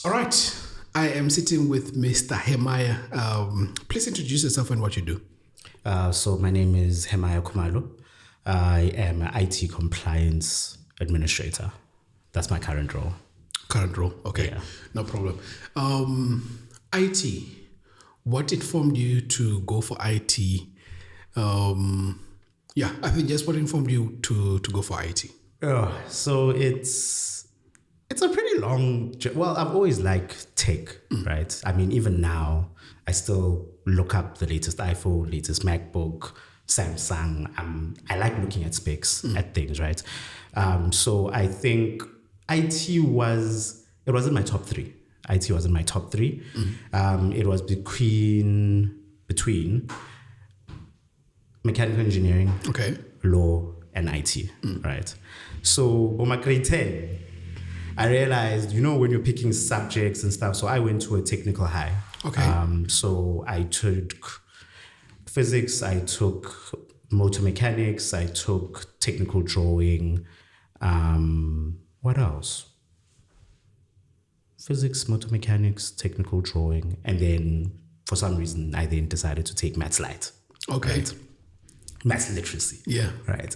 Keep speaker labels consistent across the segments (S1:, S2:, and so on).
S1: All right. I am sitting with Mr. Hemiah. Please introduce yourself and what you do.
S2: So my name is Hemiah Khumalo. I am an IT compliance administrator. That's my current role.
S1: Current role. Okay.
S2: Yeah.
S1: No problem. IT. What informed you to go for IT? I think just what informed you to go for IT?
S2: So it's a pretty long. Well, I've always liked tech, right? I mean, even now, I still look up the latest iPhone, latest MacBook, Samsung. I like looking at specs, at things, right? So I think it wasn't my top three. IT wasn't my top three. It was between mechanical engineering,
S1: Okay.
S2: law, and IT, right? So, on my grade 10, I realized, when you're picking subjects and stuff, so I went to a technical high.
S1: Okay.
S2: So I took physics, I took motor mechanics, I took technical drawing. What else? Physics, motor mechanics, technical drawing. And then for some reason, I then decided to take maths light.
S1: Okay.
S2: Right? Maths literacy.
S1: Yeah.
S2: Right.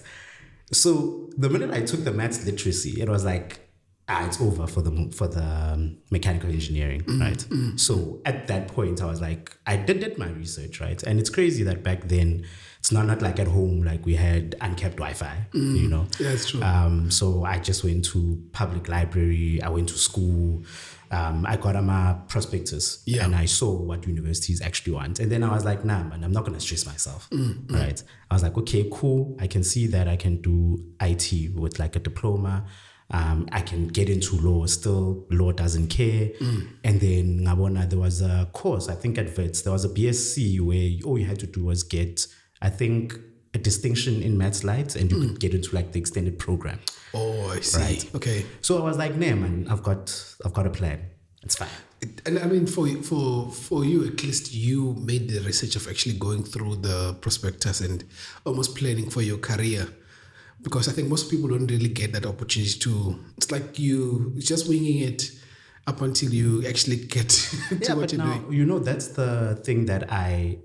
S2: So the minute I took the maths literacy, it was like, it's over for the mechanical engineering, right? So at that point, I was like, I did my research, right? And it's crazy that back then, it's not like at home, like we had uncapped Wi-Fi,
S1: Yeah, it's true.
S2: So I just went to public library, I went to school, I got my prospectus, and I saw what universities actually want. And then I was like, nah, man, I'm not going to stress myself, right? I was like, okay, cool. I can see that I can do IT with like a diploma. I can get into law still. Law doesn't care. And then ngabona, there was a course, I think at Wits, there was a BSc where all you had to do was get, I think, a distinction in maths light, and you could get into like the extended program.
S1: Oh, I see.
S2: Right.
S1: Okay.
S2: So I was like, nah, man, I've got a plan. It's fine.
S1: And I mean, for you, at least you made the research of actually going through the prospectus and almost planning for your career. Because I think most people don't really get that opportunity to. It's like you just winging it up until you actually get to what you're doing.
S2: That's the thing that I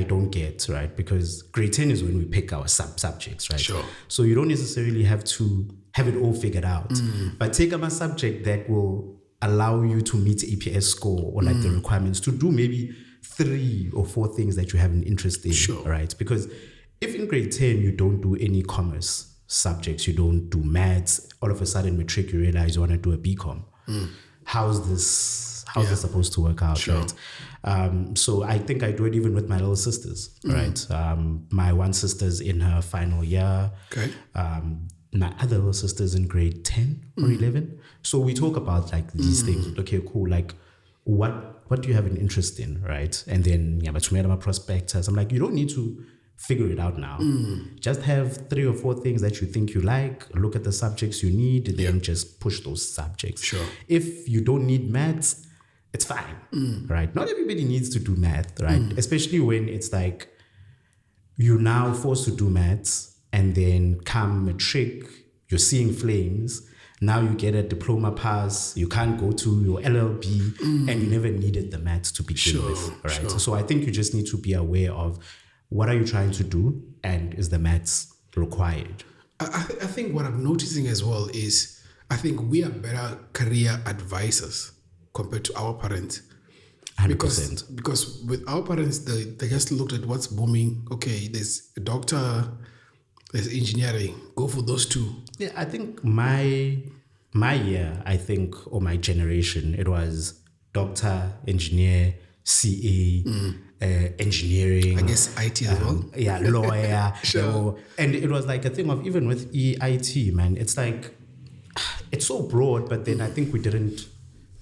S2: don't get, right? Because grade 10 is when we pick our subjects, right?
S1: Sure.
S2: So you don't necessarily have to have it all figured out. But take a subject that will allow you to meet EPS score or like the requirements to do maybe 3 or 4 things that you have an interest in, right? Because if in grade 10 you don't do any commerce subjects, you don't do maths, all of a sudden matric you realize you want to do a BCom. How's this supposed to work out, right? So I think I do it even with my little sisters, right? My one sister's in her final year.
S1: Okay.
S2: My other little sister's in grade 10 or 11. So we talk about like these things. Okay, cool. Like what do you have an interest in, right? And then but my prospectus. I'm like, you don't need to figure it out now. Just have 3 or 4 things that you think you like, look at the subjects you need, and then just push those subjects.
S1: Sure.
S2: If you don't need maths, it's fine, right? Not everybody needs to do math, right? Especially when it's like you're now forced to do maths, and then come matric, you're seeing flames. Now you get a diploma pass, you can't go to your LLB, and you never needed the maths to begin with, right?
S1: Sure.
S2: So I think you just need to be aware of what are you trying to do, and is the maths required?
S1: I think what I'm noticing as well is I think we are better career advisors compared to our parents.
S2: 100%.
S1: Because with our parents, they just looked at what's booming. Okay, there's a doctor, there's engineering. Go for those 2.
S2: Yeah, I think my year, or my generation, it was doctor, engineer, CA, engineering.
S1: I guess IT as well.
S2: Yeah, lawyer.
S1: Sure.
S2: And it was like a thing of, even with EIT, man, it's like, it's so broad, but then I think we didn't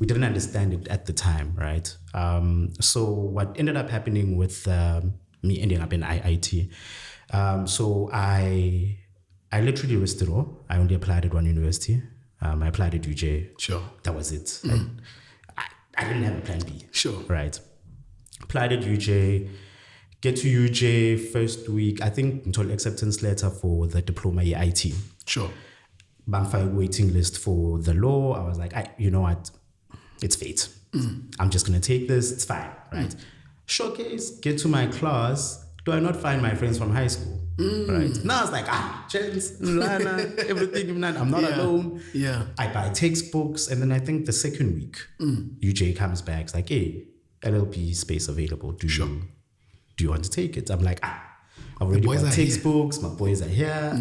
S2: understand it at the time, right? So what ended up happening with me ending up in IIT, so I literally risked it all. I only applied at one university. I applied at UJ.
S1: Sure.
S2: That was it. I didn't have a plan B.
S1: Sure.
S2: Right. Applied at UJ, get to UJ first week, I think until acceptance letter for the diploma IT.
S1: Sure.
S2: Bangfire waiting list for the law. I was like, you know what? it's fate. I'm just going to take this. It's fine, right? Showcase, get to my class. Do I not find my friends from high school? Right? Now it's like, Chance, Lana, everything. I'm not alone.
S1: Yeah.
S2: I buy textbooks. And then I think the second week, UJ comes back. It's like, hey, LLB space available. Do you want to take it? I'm like, I've already bought textbooks. My boys are here.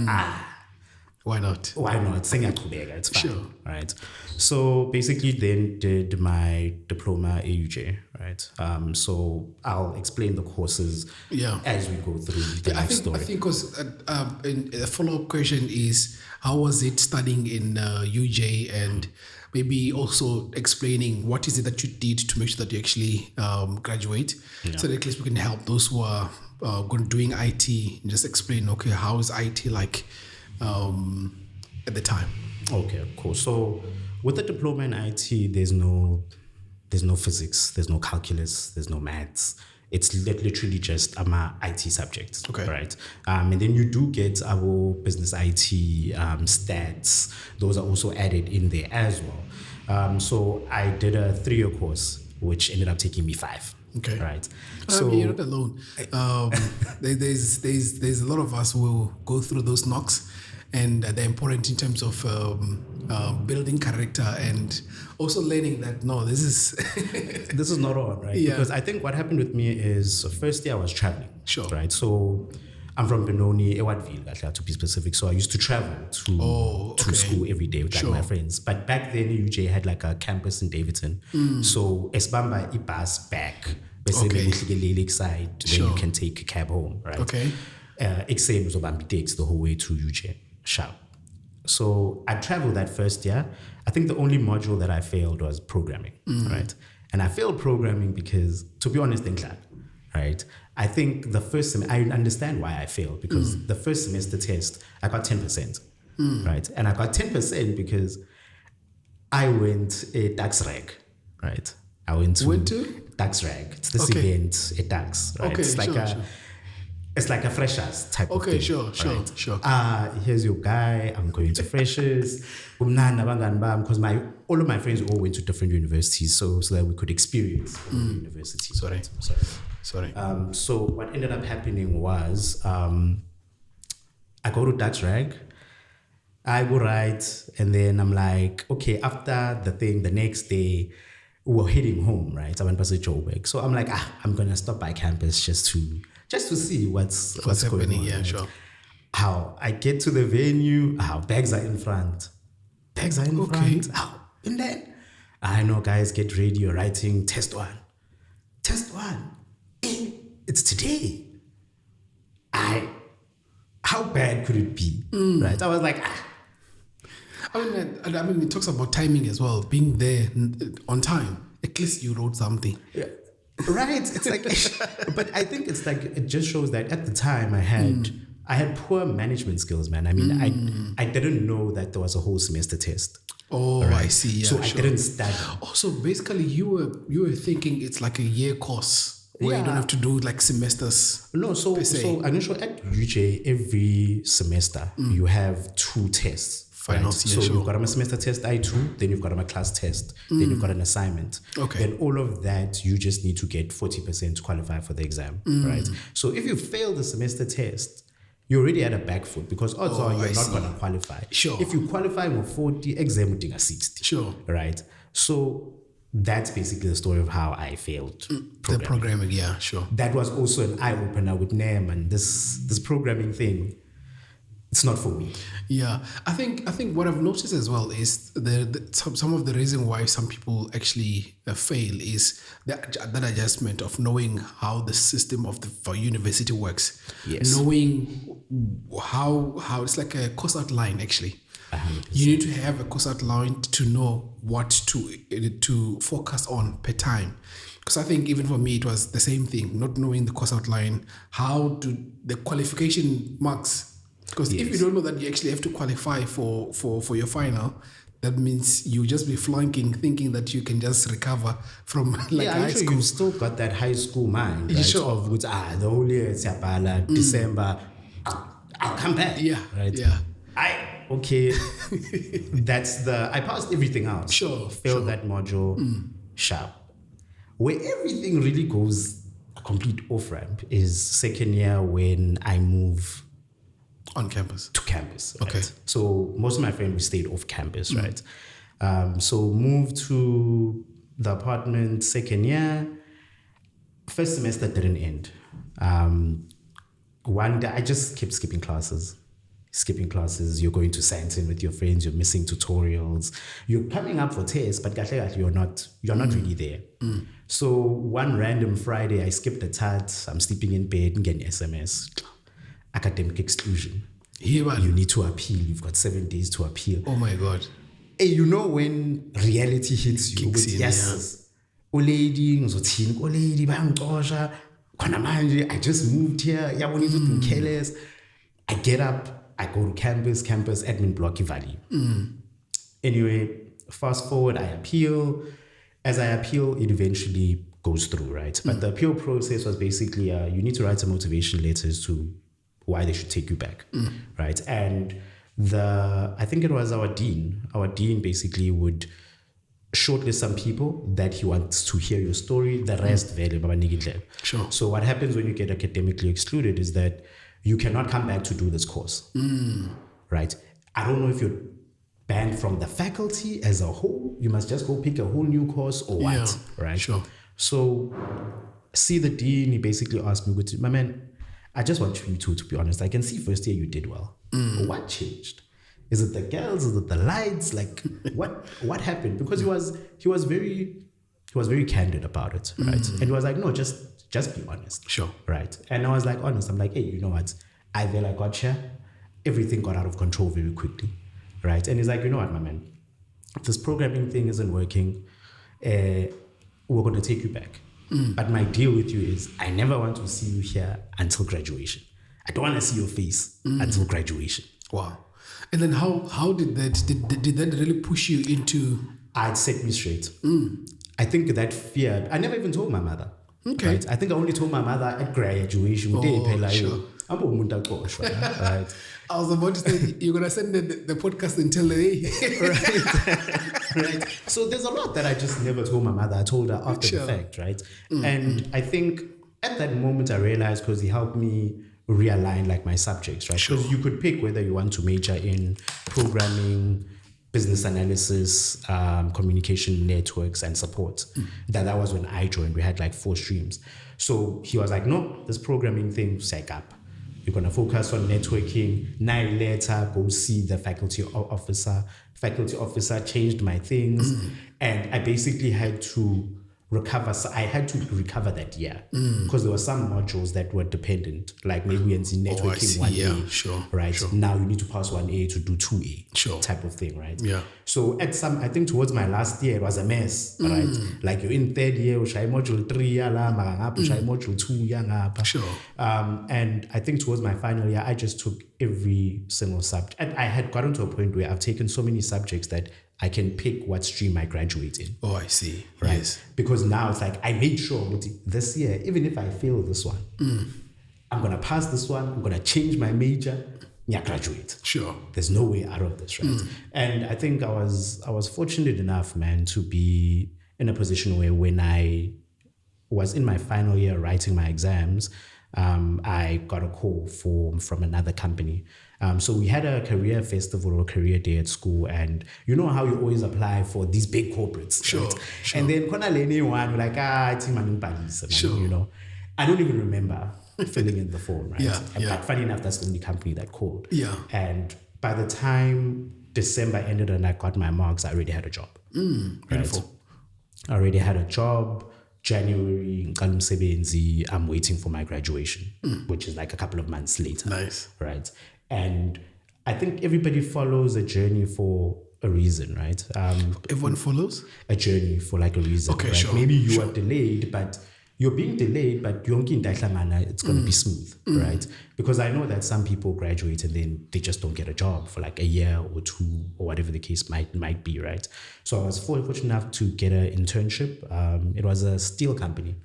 S1: Why not?
S2: Why not? Sing it's fine.
S1: Sure.
S2: Right. So basically then did my diploma AUJ, right? So I'll explain the courses as we go through the life story.
S1: I think because a follow-up question is, how was it studying in UJ, and maybe also explaining what is it that you did to make sure that you actually graduate, so that at least we can help those who are doing IT and just explain, okay, how is IT like at the time?
S2: Okay, cool. So with the diploma in IT, there's no physics, there's no calculus, there's no maths. It's literally just IT subjects, right? And then you do get our business IT stats. Those are also added in there as well. So I did a 3-year course, which ended up taking me 5.
S1: Okay.
S2: Right.
S1: So you're not alone. There's a lot of us who will go through those knocks, and they're important in terms of building character and also learning that this is
S2: this is not on, right? Because I think what happened with me is first year I was traveling.
S1: Sure.
S2: Right. So I'm from Benoni, Ewadville, to be specific. So I used to travel to school every day with my friends. But back then, UJ had like a campus in Davidson. So Esbamba Ibas back, basically side, then you can take a cab home, right?
S1: Okay.
S2: Exam was about Btech the whole way to UJ. Sharp. So I traveled that first year. I think the only module that I failed was programming, right? And I failed programming because, to be honest, right? I think the first semester, I understand why I failed, because the first semester test, I got 10%, right? And I got 10% because I went a tax rag, right? I went to tax rag. It's this event at tax, right?
S1: Okay,
S2: it's like it's like a freshers type of thing.
S1: Okay, sure.
S2: Here's your guy. I'm going to freshers. Because all of my friends all went to different universities, so that we could experience universities.
S1: Sorry.
S2: So what ended up happening was I go to tax rag. I go right, and then I'm like, okay, after the thing, the next day, we're heading home, right? I went past Joburg. So I'm like, I'm going to stop by campus just to see what's
S1: happening
S2: going on.
S1: Yeah,
S2: right?
S1: sure.
S2: How I get to the venue, bags are in front. Front. And then, I know, guys, get ready. You're writing test one. It's today. How bad could it be? Right? I was like,
S1: I mean, it talks about timing as well, being there on time. At least you wrote something.
S2: Yeah. Right. It's like, but I think it's like, it just shows that at the time I had poor management skills, man. I mean, I didn't know that there was a whole semester test.
S1: Oh, right? I see. Yeah,
S2: so I didn't study.
S1: Oh, so basically you were thinking it's like a year course where you don't have to do like semesters.
S2: No, so I'm sure at UJ every semester you have 2 tests.
S1: Finals,
S2: right? So you've got a semester test I2, then you've got a class test, then you've got an assignment.
S1: Okay.
S2: Then all of that, you just need to get 40% to qualify for the exam, right? So if you fail the semester test, you're already at a back foot because odds are you're not going to qualify.
S1: Sure.
S2: If you qualify with 40, exam would take a 60.
S1: Sure.
S2: Right? So that's basically the story of how I failed
S1: the programming. Yeah, sure.
S2: That was also an eye-opener with NEM and this programming thing. It's not for me.
S1: Yeah, I think what I've noticed as well is some of the reason why some people actually fail is that adjustment of knowing how the system for university works.
S2: Yes.
S1: Knowing how it's like a course outline actually.
S2: 100%.
S1: You need to have a course outline to know what to focus on per time. Because I think even for me it was the same thing, not knowing the course outline, how do the qualification marks. Because if you don't know that you actually have to qualify for your final, that means you just be flunking, thinking that you can just recover from high school.
S2: You've still got that high school mind, right?
S1: Sure.
S2: Of which, the whole year it's December, I'll come back.
S1: Yeah,
S2: right.
S1: Yeah.
S2: okay, I passed everything else.
S1: Sure.
S2: Failed that module, sharp. Where everything really goes a complete off-ramp is second year when I move
S1: on campus.
S2: To campus.
S1: Okay.
S2: Right? So most of my friends, we stayed off campus, right? So moved to the apartment second year. First semester didn't end. One day I just kept skipping classes. You're going to science in with your friends, you're missing tutorials, you're coming up for tests, but you're not really there. So one random Friday, I skipped the tat, I'm sleeping in bed and getting SMS. Academic exclusion. You need to appeal. You've got 7 days to appeal.
S1: Oh my God.
S2: Hey, you know when reality hits you with yes. Lady, I just moved here. Careless. I get up. I go to campus admin block Valley. Anyway, fast forward, I appeal. As I appeal, it eventually goes through, right? But the appeal process was basically you need to write some motivation letters to why they should take you back, right? And I think it was our dean. Our dean basically would shortlist some people that he wants to hear your story. The rest,
S1: Sure.
S2: So what happens when you get academically excluded is that you cannot come back to do this course, right? I don't know if you're banned from the faculty as a whole. You must just go pick a whole new course or what, right?
S1: Sure.
S2: So see the dean, he basically asked me, my man, I just want you to be honest. I can see first year you did well. What changed? Is it the girls? Is it the lights? Like what happened? Because he was very candid about it, right? And he was like, no, just be honest.
S1: Sure.
S2: Right. And I was like, honest. I'm like, hey, you know what? I got here. Everything got out of control very quickly. Right. And he's like, you know what, my man? This programming thing isn't working. We're going to take you back. But my deal with you is I never want to see you here until graduation. I don't want to see your face until graduation.
S1: Wow. And then how did that really push you into?
S2: It set me straight. I think that fear, I never even told my mother.
S1: Okay.
S2: Right? I think I only told my mother at graduation.
S1: Sure.
S2: Right.
S1: I was about to say, you're going to send the podcast until the day.
S2: Right. So there's a lot that I just never told my mother. I told her after the fact, right? And I think at that moment I realized, because he helped me realign like my subjects, right? Because you could pick whether you want to major in programming, business analysis, communication networks, and support. That was when I joined. We had like 4 streams. So he was like, no, this programming thing, psych up. You're going to focus on networking. 9 later, go see the faculty officer. Faculty officer changed my things. And I basically had to recover. So I had to recover that year because there were some modules that were dependent, like maybe in networking 1A, right? Sure. Now you need to pass 1A to do 2A, type of thing, right?
S1: Yeah.
S2: So I think towards my last year, it was a mess, right? Like you're in 3rd year, ushay module 3, ushay module 2,
S1: Sure.
S2: And I think towards my final year, I just took every single subject. And I had gotten to a point where I've taken so many subjects that I can pick what stream I graduate in.
S1: Oh, I see.
S2: Right?
S1: Yes.
S2: Because now it's like I made sure this year, even if I fail this one, I'm going to pass this one, I'm going to change my major, graduate.
S1: Sure.
S2: There's no way out of this, right? And I think I was fortunate enough, man, to be in a position where when I was in my final year writing my exams, I got a call from another company. So we had a career festival or career day at school, and you know how you always apply for these big corporates, right?
S1: Sure.
S2: And then we're like, it's you know. I don't even remember filling in the form, right? But funny enough, that's the only company that called.
S1: Yeah.
S2: And by the time December ended and I got my marks, I already had a job.
S1: Beautiful.
S2: Right? I already had a job. January, I'm waiting for my graduation, which is like a couple of months later.
S1: Nice.
S2: Right. And I think everybody follows a journey for a reason, right?
S1: Everyone follows?
S2: A journey for like a reason.
S1: Okay,
S2: right?
S1: sure.
S2: Maybe you are delayed, but you're being delayed, but it's going to be smooth, right? Because I know that some people graduate and then they just don't get a job for like a year or 2 or whatever the case might be, right? So I was fortunate enough to get an internship. It was a steel company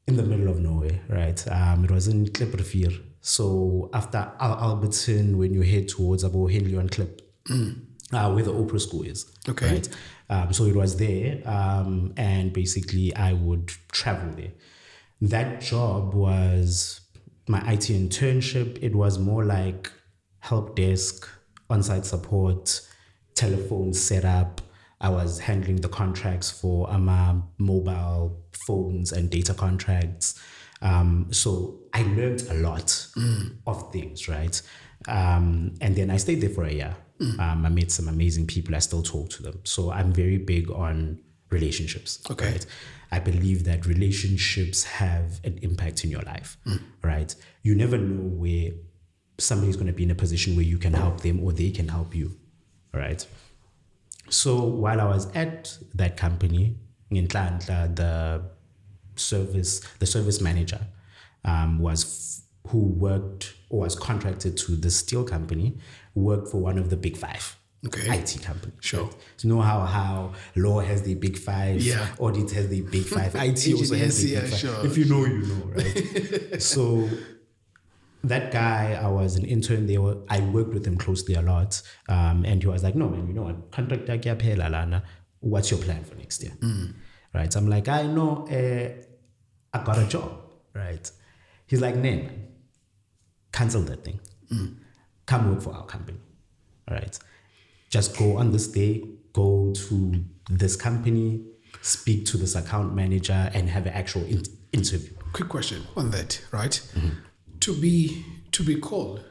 S2: in the middle of nowhere, right? It was in Klippervier. So after Alberton, when you head towards Abo Henley on Clip, where the Oprah School is.
S1: Okay.
S2: Right? So it was there, and basically I would travel there. That job was my IT internship. It was more like help desk, on-site support, telephone setup. I was handling the contracts for mobile phones and data contracts. So I learned a lot of things, right? And then I stayed there for a year. I met some amazing people. I still talk to them. So I'm very big on relationships.
S1: Okay.
S2: Right? I believe that relationships have an impact in your life, right? You never know where somebody's going to be in a position where you can help them or they can help you, right? So while I was at that company, in Tlantla, the service manager who worked or was contracted to the steel company, worked for one of the big five IT companies.
S1: Sure.
S2: Right? So you know how law has the big five, audit has the big five, IT also has the big five.
S1: Sure.
S2: If you know, you know, right? So that guy, I was an intern there. I worked with him closely a lot. And he was like, no, man, you know what? Contractor kyaphela lana. What's your plan for next year? Right. So I'm like, I know, I got a job. Right. He's like, nah, man, cancel that thing. Come work for our company. All right. Just go on this day, go to this company, speak to this account manager, and have an actual interview.
S1: Quick question on that, right? To be called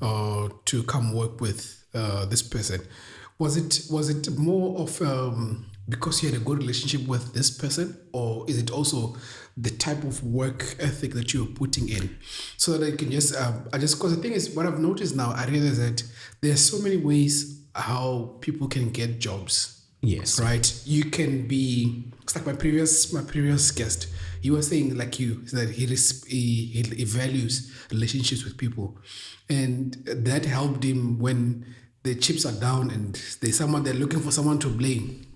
S1: to come work with this person, was it more of because you had a good relationship with this person, or is it also the type of work ethic that you're putting in, so that I can just because the thing is, what I've noticed now, I realize that there are so many ways how people can get jobs.
S2: Yes.
S1: Right. You can be. It's like my previous guest. He was saying, like you, that he values relationships with people, and that helped him when the chips are down and they're looking for someone to blame.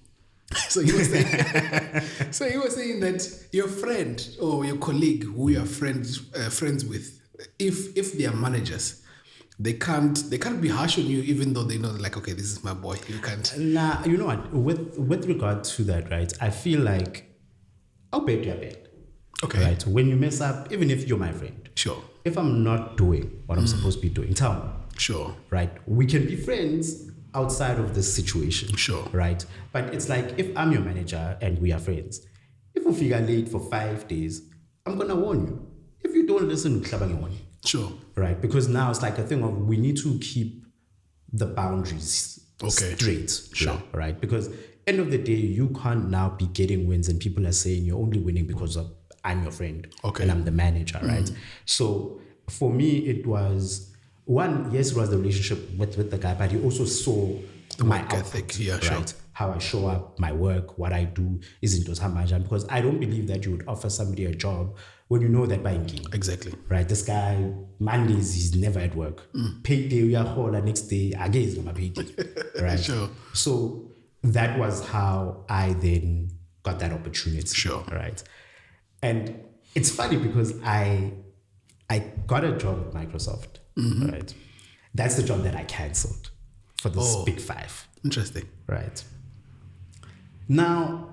S1: So he was saying, that your friend or your colleague who you are friends with, if they are managers, they can't be harsh on you, even though they know, like, okay, this is my boy. You can't.
S2: Nah, you know what? With regard to that, right? I feel like I'll bet you a bet.
S1: Okay.
S2: Right. When you mess up, even if you're my friend.
S1: Sure.
S2: If I'm not doing what I'm supposed to be doing, tell me.
S1: Sure.
S2: Right. We can be friends outside of this situation.
S1: Sure.
S2: Right. But it's like, if I'm your manager and we are friends, if we figure late for 5 days, I'm gonna warn you. If you don't listen,
S1: sure.
S2: Right. Because now it's like a thing of, we need to keep the boundaries straight.
S1: Sure.
S2: Right. Because end of the day, you can't now be getting wins and people are saying you're only winning because of I'm your friend and I'm the manager, right? So for me, it was one, yes, it was the relationship with the guy, but he also saw my
S1: work ethic,
S2: right?
S1: Sure.
S2: How I show up, my work, what I do isn't just how much. Because I don't believe that you would offer somebody a job when you know that by game.
S1: Exactly.
S2: Right? This guy, Mondays, he's never at work. Payday, we are whole, the next day, again, he's gonna pay. Right?
S1: Sure.
S2: So that was how I then got that opportunity.
S1: Sure.
S2: Right? And it's funny because I got a job at Microsoft, right? That's the job that I canceled for this big five.
S1: Interesting.
S2: Right. Now,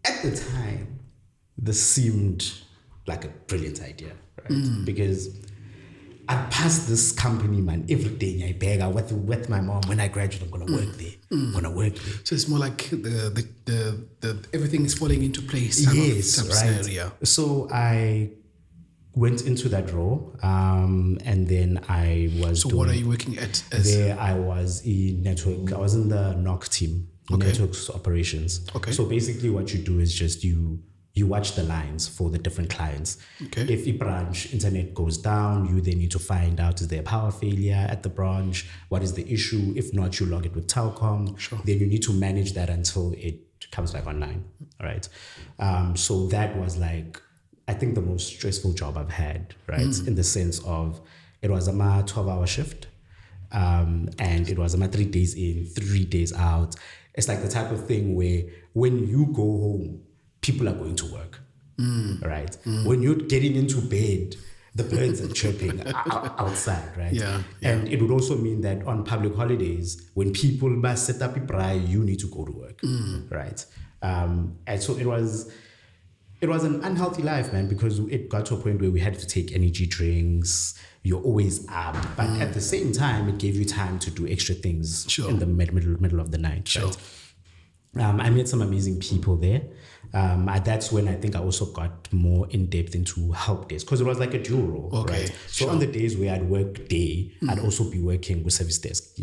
S2: at the time, this seemed like a brilliant idea, right? Because I passed this company, man, every day. I beg with my mom. When I graduate, I'm gonna work there. I'm gonna work there.
S1: So it's more like the everything is falling into place.
S2: Yes,
S1: type of
S2: right.
S1: scenario.
S2: So I went into that role, and then I was.
S1: So what are you working at?
S2: There, I was in network. I was in the NOC team, networks operations.
S1: Okay.
S2: So basically, what you do is just you watch the lines for the different clients.
S1: Okay.
S2: If a branch internet goes down, you then need to find out, is there a power failure at the branch? What is the issue? If not, you log it with Telcom.
S1: Sure.
S2: Then you need to manage that until it comes back online. All right. So that was like, I think, the most stressful job I've had, right? In the sense of, it was a 12-hour shift. And it was 3 days in, 3 days out. It's like the type of thing where when you go home, people are going to work, right? When you're getting into bed, the birds are chirping outside, right?
S1: Yeah.
S2: And it would also mean that on public holidays, when people must set up a braai, you need to go to work, right? And so it was an unhealthy life, man, because it got to a point where we had to take energy drinks. You're always up, but at the same time, it gave you time to do extra things in the middle of the night.
S1: Sure.
S2: Right? I met some amazing people there. That's when I think I also got more in depth into help desk, because it was like a dual role, right? So on the days where I'd work day, I'd also be working with service desk,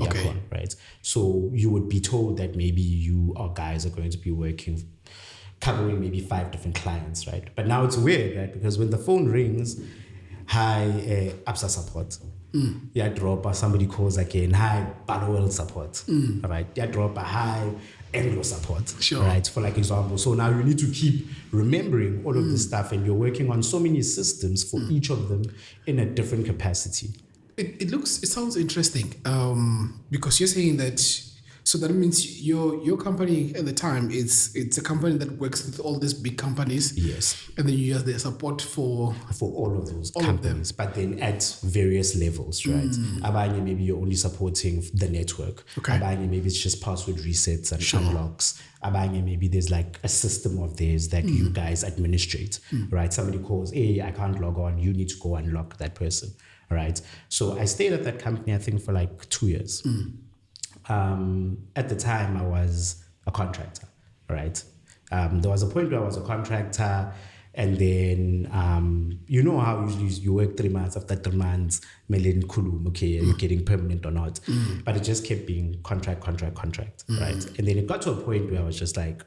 S2: right? So you would be told that maybe you or guys are going to be working, covering maybe 5 different clients, right? But now it's weird, right? Because when the phone rings, hi, ABSA support. Yeah, drop, somebody calls again, hi, Balowell support. Right? Yeah, drop, hi, Anglo support. Right? For like example. So now you need to keep remembering all of this stuff, and you're working on so many systems for each of them in a different capacity.
S1: It sounds interesting, because you're saying that. So that means your company at the time, it's a company that works with all these big companies.
S2: Yes.
S1: And then you have the support for
S2: all of those companies, but then at various levels, right? Abanye, maybe you're only supporting the network.
S1: Okay.
S2: Abanye, maybe it's just password resets and unlocks. Abanye, maybe there's like a system of theirs that you guys administrate, right? Somebody calls, hey, I can't log on. You need to go unlock that person, right? So I stayed at that company, I think, for like 2 years. At the time, I was a contractor, right? There was a point where I was a contractor, and then, you know how usually you work 3 months, after 3 months, melin kulum, okay, you're getting permanent or not. But it just kept being contract, right? And then it got to a point where I was just like,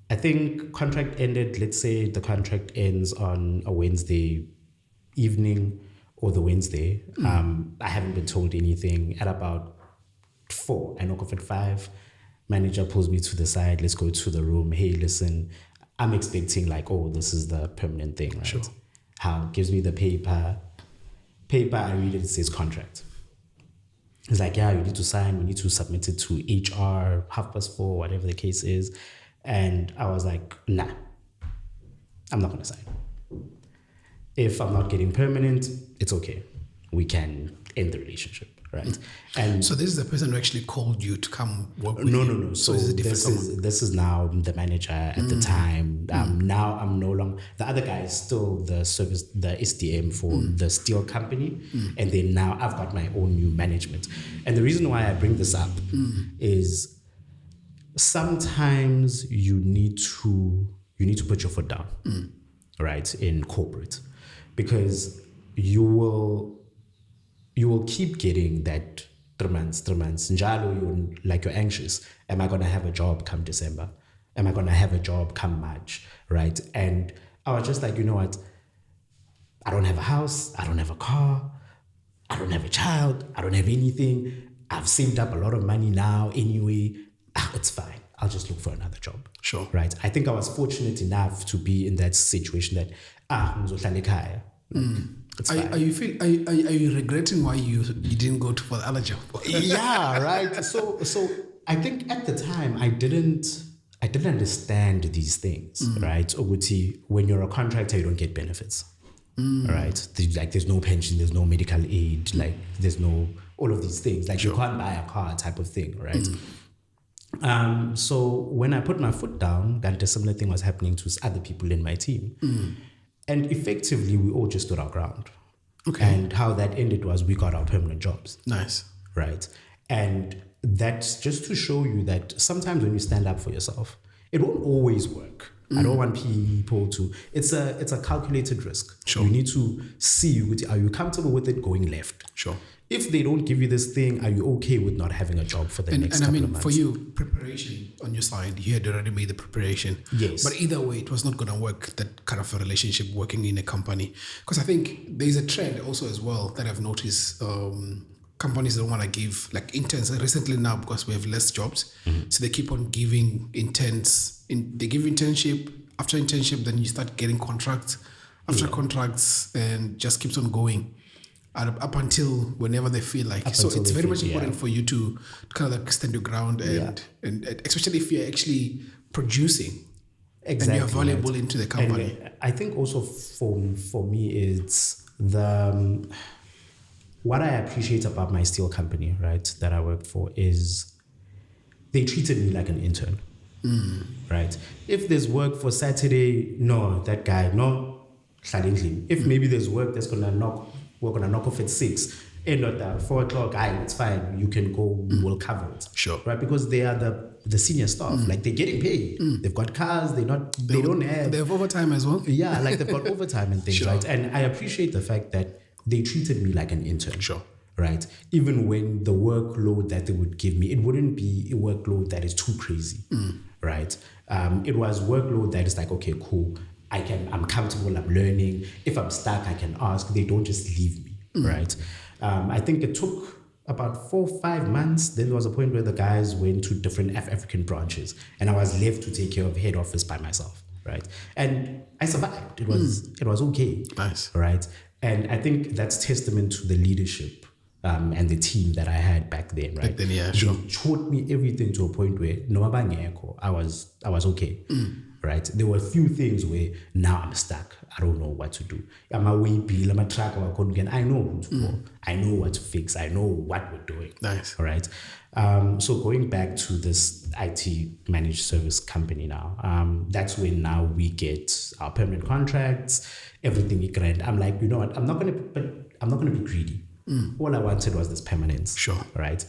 S2: I think contract ended, let's say the contract ends on a Wednesday evening or the Wednesday. I haven't been told anything. At about 4, I knock off at 5. Manager pulls me to the side. Let's go to the room. Hey, listen, I'm expecting like, oh, this is the permanent thing, right? How? Gives me the paper. I read it. It says contract. It's like, yeah, you need to sign. We need to submit it to HR, 4:30, whatever the case is. And I was like, nah, I'm not going to sign. If I'm not getting permanent, it's okay. We can end the relationship. Right. And
S1: so this is the person who actually called you to come work with
S2: you?
S1: No.
S2: So this is now the manager at the time. Now I'm no longer, the other guy is still the SDM for the steel company. And then now I've got my own new management. And the reason why I bring this up is sometimes you need to put your foot down, right, in corporate, because you will keep getting that 3 months. Njalo, you're anxious. Am I going to have a job come December? Am I going to have a job come March? Right? And I was just like, you know what? I don't have a house. I don't have a car. I don't have a child. I don't have anything. I've saved up a lot of money now anyway. It's fine. I'll just look for another job.
S1: Sure.
S2: Right? I think I was fortunate enough to be in that situation that, ngizohlala ekhaya.
S1: Are you regretting why you didn't go for the other job?
S2: Yeah, right. So I think at the time I didn't understand these things, right? Oguti, when you're a contractor, you don't get benefits, right? There's no pension, there's no medical aid, like there's no all of these things. Like you can't buy a car, type of thing, right? So when I put my foot down, a similar thing was happening to other people in my team. And effectively, we all just stood our ground. Okay. And how that ended was we got our permanent jobs.
S1: Nice.
S2: Right. And that's just to show you that sometimes when you stand up for yourself, it won't always work. I don't want people to, it's a calculated risk.
S1: Sure.
S2: You need to see, are you comfortable with it going left?
S1: Sure.
S2: If they don't give you this thing, are you okay with not having a job for the next couple of months?
S1: For you, preparation on your side, you had already made the preparation.
S2: Yes.
S1: But either way, it was not going to work, that kind of a relationship working in a company. Because I think there's a trend also as well that I've noticed. Companies don't want to give like interns recently now because we have less jobs. So they keep on giving interns. They give internship. After internship, then you start getting contracts. After contracts, and just keeps on going. Up until whenever they feel like. So it's very much important for you to kind of like stand your ground and especially if you're actually producing.
S2: Exactly.
S1: And you're valuable into the company.
S2: And I think also for me, it's what I appreciate about my steel company, right, that I worked for is they treated me like an intern, right? If there's work for Saturday, no, that guy, no, if maybe there's work that's we're gonna knock off at 6, end of that 4 o'clock, it's fine, you can go, we will cover it.
S1: Sure.
S2: Right? Because they are the senior staff, like they're getting paid. They've got cars, they have
S1: overtime as well.
S2: Yeah, like they've got overtime and things,
S1: Sure.
S2: right? And I appreciate the fact that they treated me like an intern.
S1: Sure.
S2: Right? Even when the workload that they would give me, it wouldn't be a workload that is too crazy. Right? It was workload that is like, okay, cool. I'm comfortable, I'm learning. If I'm stuck, I can ask. They don't just leave me. Right? I think it took about 4 or 5 months. Then there was a point where the guys went to different African branches and I was left to take care of head office by myself. Right? And I survived. It was okay.
S1: Nice.
S2: Right? And I think that's testament to the leadership and the team that I had back then, right?
S1: Back then, yeah, sure.
S2: They taught me everything to a point where I was okay, right? There were a few things where now I'm stuck. I don't know what to do. I'm a way bill, I'm a track, I know who to call. I know what to fix. I know what we're doing.
S1: Nice.
S2: All right. So going back to this IT managed service company now, that's when now we get our permanent contracts, everything is grand. I'm like, you know what? I'm not gonna be greedy. All I wanted was this permanence.
S1: Sure.
S2: Right?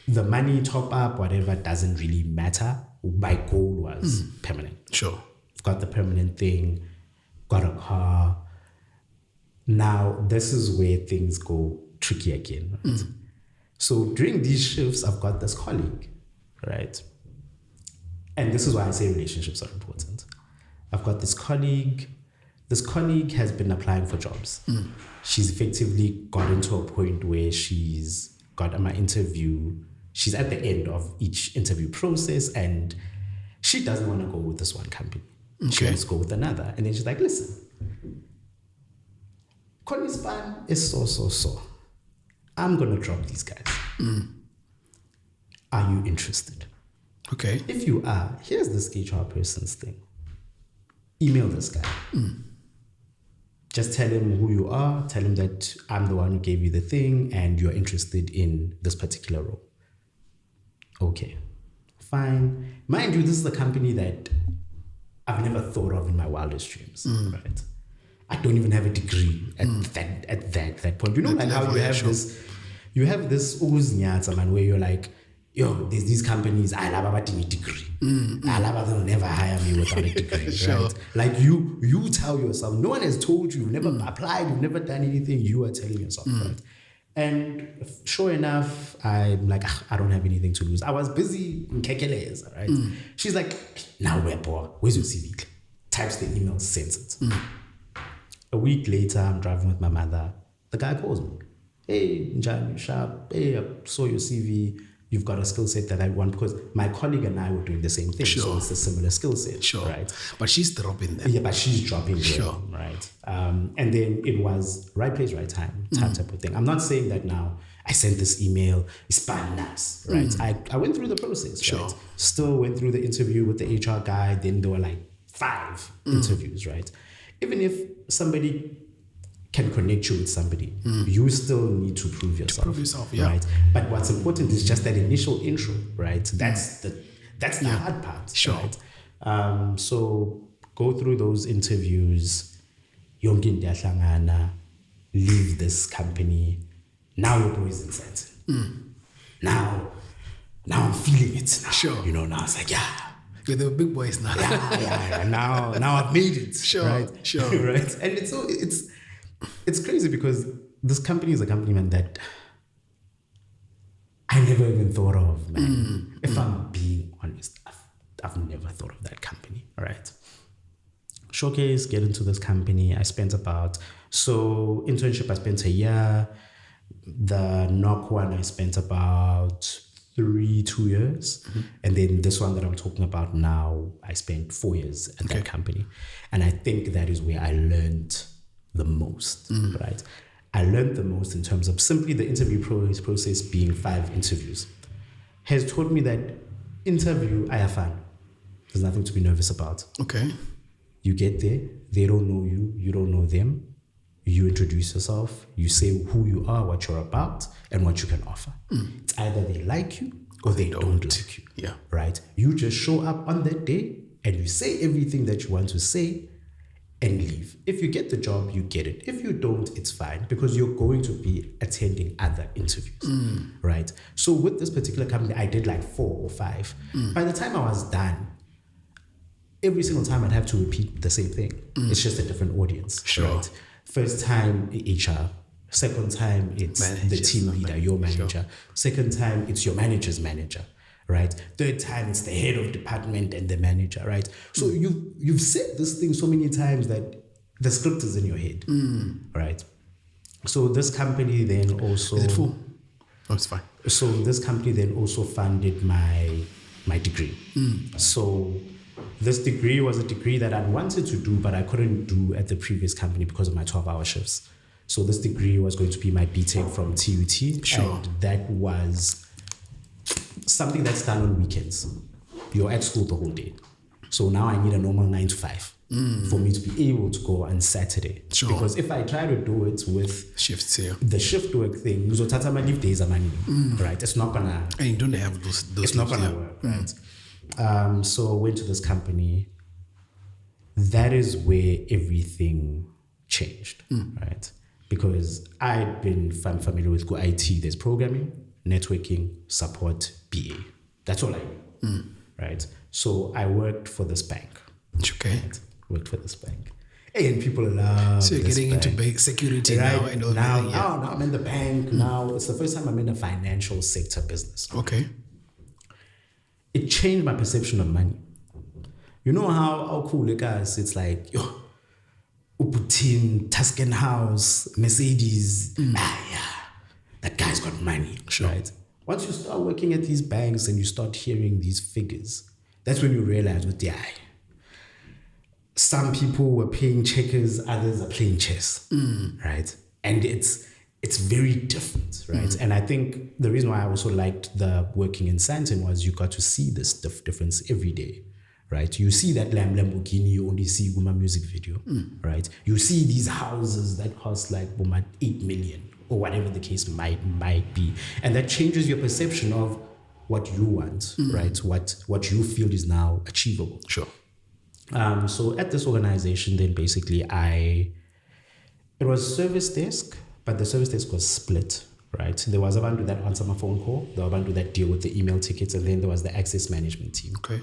S2: The money, top up, whatever, doesn't really matter. My goal was permanent.
S1: Sure.
S2: I've got the permanent thing, got a car. Now, this is where things go tricky again. Right? So during these shifts, I've got this colleague, right? And this is why I say relationships are important. I've got this colleague. This colleague has been applying for jobs. She's effectively gotten to a point where she's got my interview. She's at the end of each interview process and she doesn't want to go with this one company. She wants to go with another. And then she's like, listen, Connie's span is so. I'm going to drop these guys. Are you interested?
S1: Okay.
S2: If you are, here's this HR person's thing. Email this guy. Just tell him who you are. Tell him that I'm the one who gave you the thing and you're interested in this particular role. Okay, fine. Mind you, this is a company that I've never thought of in my wildest dreams. Right? I don't even have a degree at that point. You know, like how you have this uznyatsa, man, where you're like, yo, there's these companies, I love about a degree. I love they'll never hire me without a degree.
S1: Sure.
S2: Right? Like you tell yourself, no one has told you, you've never applied, you've never done anything, you are telling yourself, right? And sure enough, I'm like, I don't have anything to lose. I was busy in Kekeleza, right? She's like, now we're poor. Where's your CV? Types the email, sends it. A week later, I'm driving with my mother. The guy calls me. Hey, Njani, sharp. Hey, I saw your CV. You've got a skill set that I want, because my colleague and I were doing the same thing.
S1: Sure.
S2: So it's a similar skill set, right?
S1: But she's dropping them.
S2: Yeah, but she's dropping them,
S1: Sure.
S2: right? And then it was right place, right time type of thing. I'm not saying that now I sent this email, it's bananas, right? I went through the process,
S1: Sure.
S2: right? Still went through the interview with the HR guy. Then there were like 5 interviews, right? Even if somebody can connect you with somebody, you still need to prove yourself.
S1: Yeah.
S2: Right? But what's important is just that initial intro, right? That's the hard part.
S1: Sure.
S2: Right? So go through those interviews, yonke into yahlangana, leave this company. Now your boy is inside. Now I'm feeling it now.
S1: Sure.
S2: You know, now it's like, yeah.
S1: With the big boys now.
S2: Yeah. Now I've made it.
S1: Sure.
S2: Right?
S1: Sure.
S2: Right. And it's crazy because this company is a company, man, that I never even thought of, man. If I'm being honest, I've never thought of that company. All right. Showcase, get into this company. I spent internship, I spent a year. The knock one, I spent about 2 years. And then this one that I'm talking about now, I spent 4 years at that company. And I think that is where I learned the most, right? I learned the most in terms of simply the interview process being 5 interviews has taught me that interview, I have fun. There's nothing to be nervous about.
S1: Okay.
S2: You get there, they don't know you, you don't know them. You introduce yourself, you say who you are, what you're about, and what you can offer. It's either they like you or they don't like you.
S1: Yeah.
S2: Right? You just show up on that day and you say everything that you want to say and leave. If you get the job, you get it. If you don't, it's fine because you're going to be attending other interviews. Right? So with this particular company, I did like 4 or 5. By the time I was done, every single time I'd have to repeat the same thing. It's just a different audience.
S1: Sure.
S2: Right? First time, HR. Second time, it's the team leader, your manager. Sure. Second time, it's your manager's manager, right? Third time, it's the head of department and the manager, right? So you've said this thing so many times that the script is in your head, right? So this company then also...
S1: Is it full? Oh, it's fine.
S2: So this company then also funded my degree. So this degree was a degree that I wanted to do, but I couldn't do at the previous company because of my 12-hour shifts. So this degree was going to be my Btech from TUT.
S1: Sure.
S2: And that was something that's done on weekends. You're at school the whole day. So now I need a normal 9 to 5 for me to be able to go on Saturday.
S1: Sure.
S2: Because if I try to do it with
S1: shifts here,
S2: the shift work thing, my leave days are money, right? It's not gonna.
S1: And you don't have those.
S2: It's not gonna work, right? So I went to this company. That is where everything changed, right? Because I'd been familiar with IT. There's programming, networking, support, BA. That's all I knew, right? So I worked for this bank.
S1: Okay.
S2: Right? Worked for this bank. And people love.
S1: So you're getting into security
S2: right?
S1: now and all
S2: now,
S1: that. Yeah.
S2: Now I'm in the bank. Now it's the first time I'm in a financial sector business.
S1: Okay.
S2: It changed my perception of money. You know how cool it is? It's like, yo, Putin, Tuscan house, Mercedes. Yeah, that guy's got money,
S1: sure.
S2: Right? Once you start working at these banks and you start hearing these figures, that's when you realize with the eye. Some people were playing checkers, others are playing chess, right? And it's very different, right? And I think the reason why I also liked the working in Santon was you got to see this difference every day, right? You see that Lamborghini, you only see Uma music video, right? You see these houses that cost like 8 million or whatever the case might be. And that changes your perception of what you want, right? What you feel is now achievable.
S1: Sure.
S2: So at this organization, then basically it was service desk, but the service desk was split, right? There was a bandu that answer my phone call, there was a bandu that deal with the email tickets, and then there was the access management team.
S1: Okay.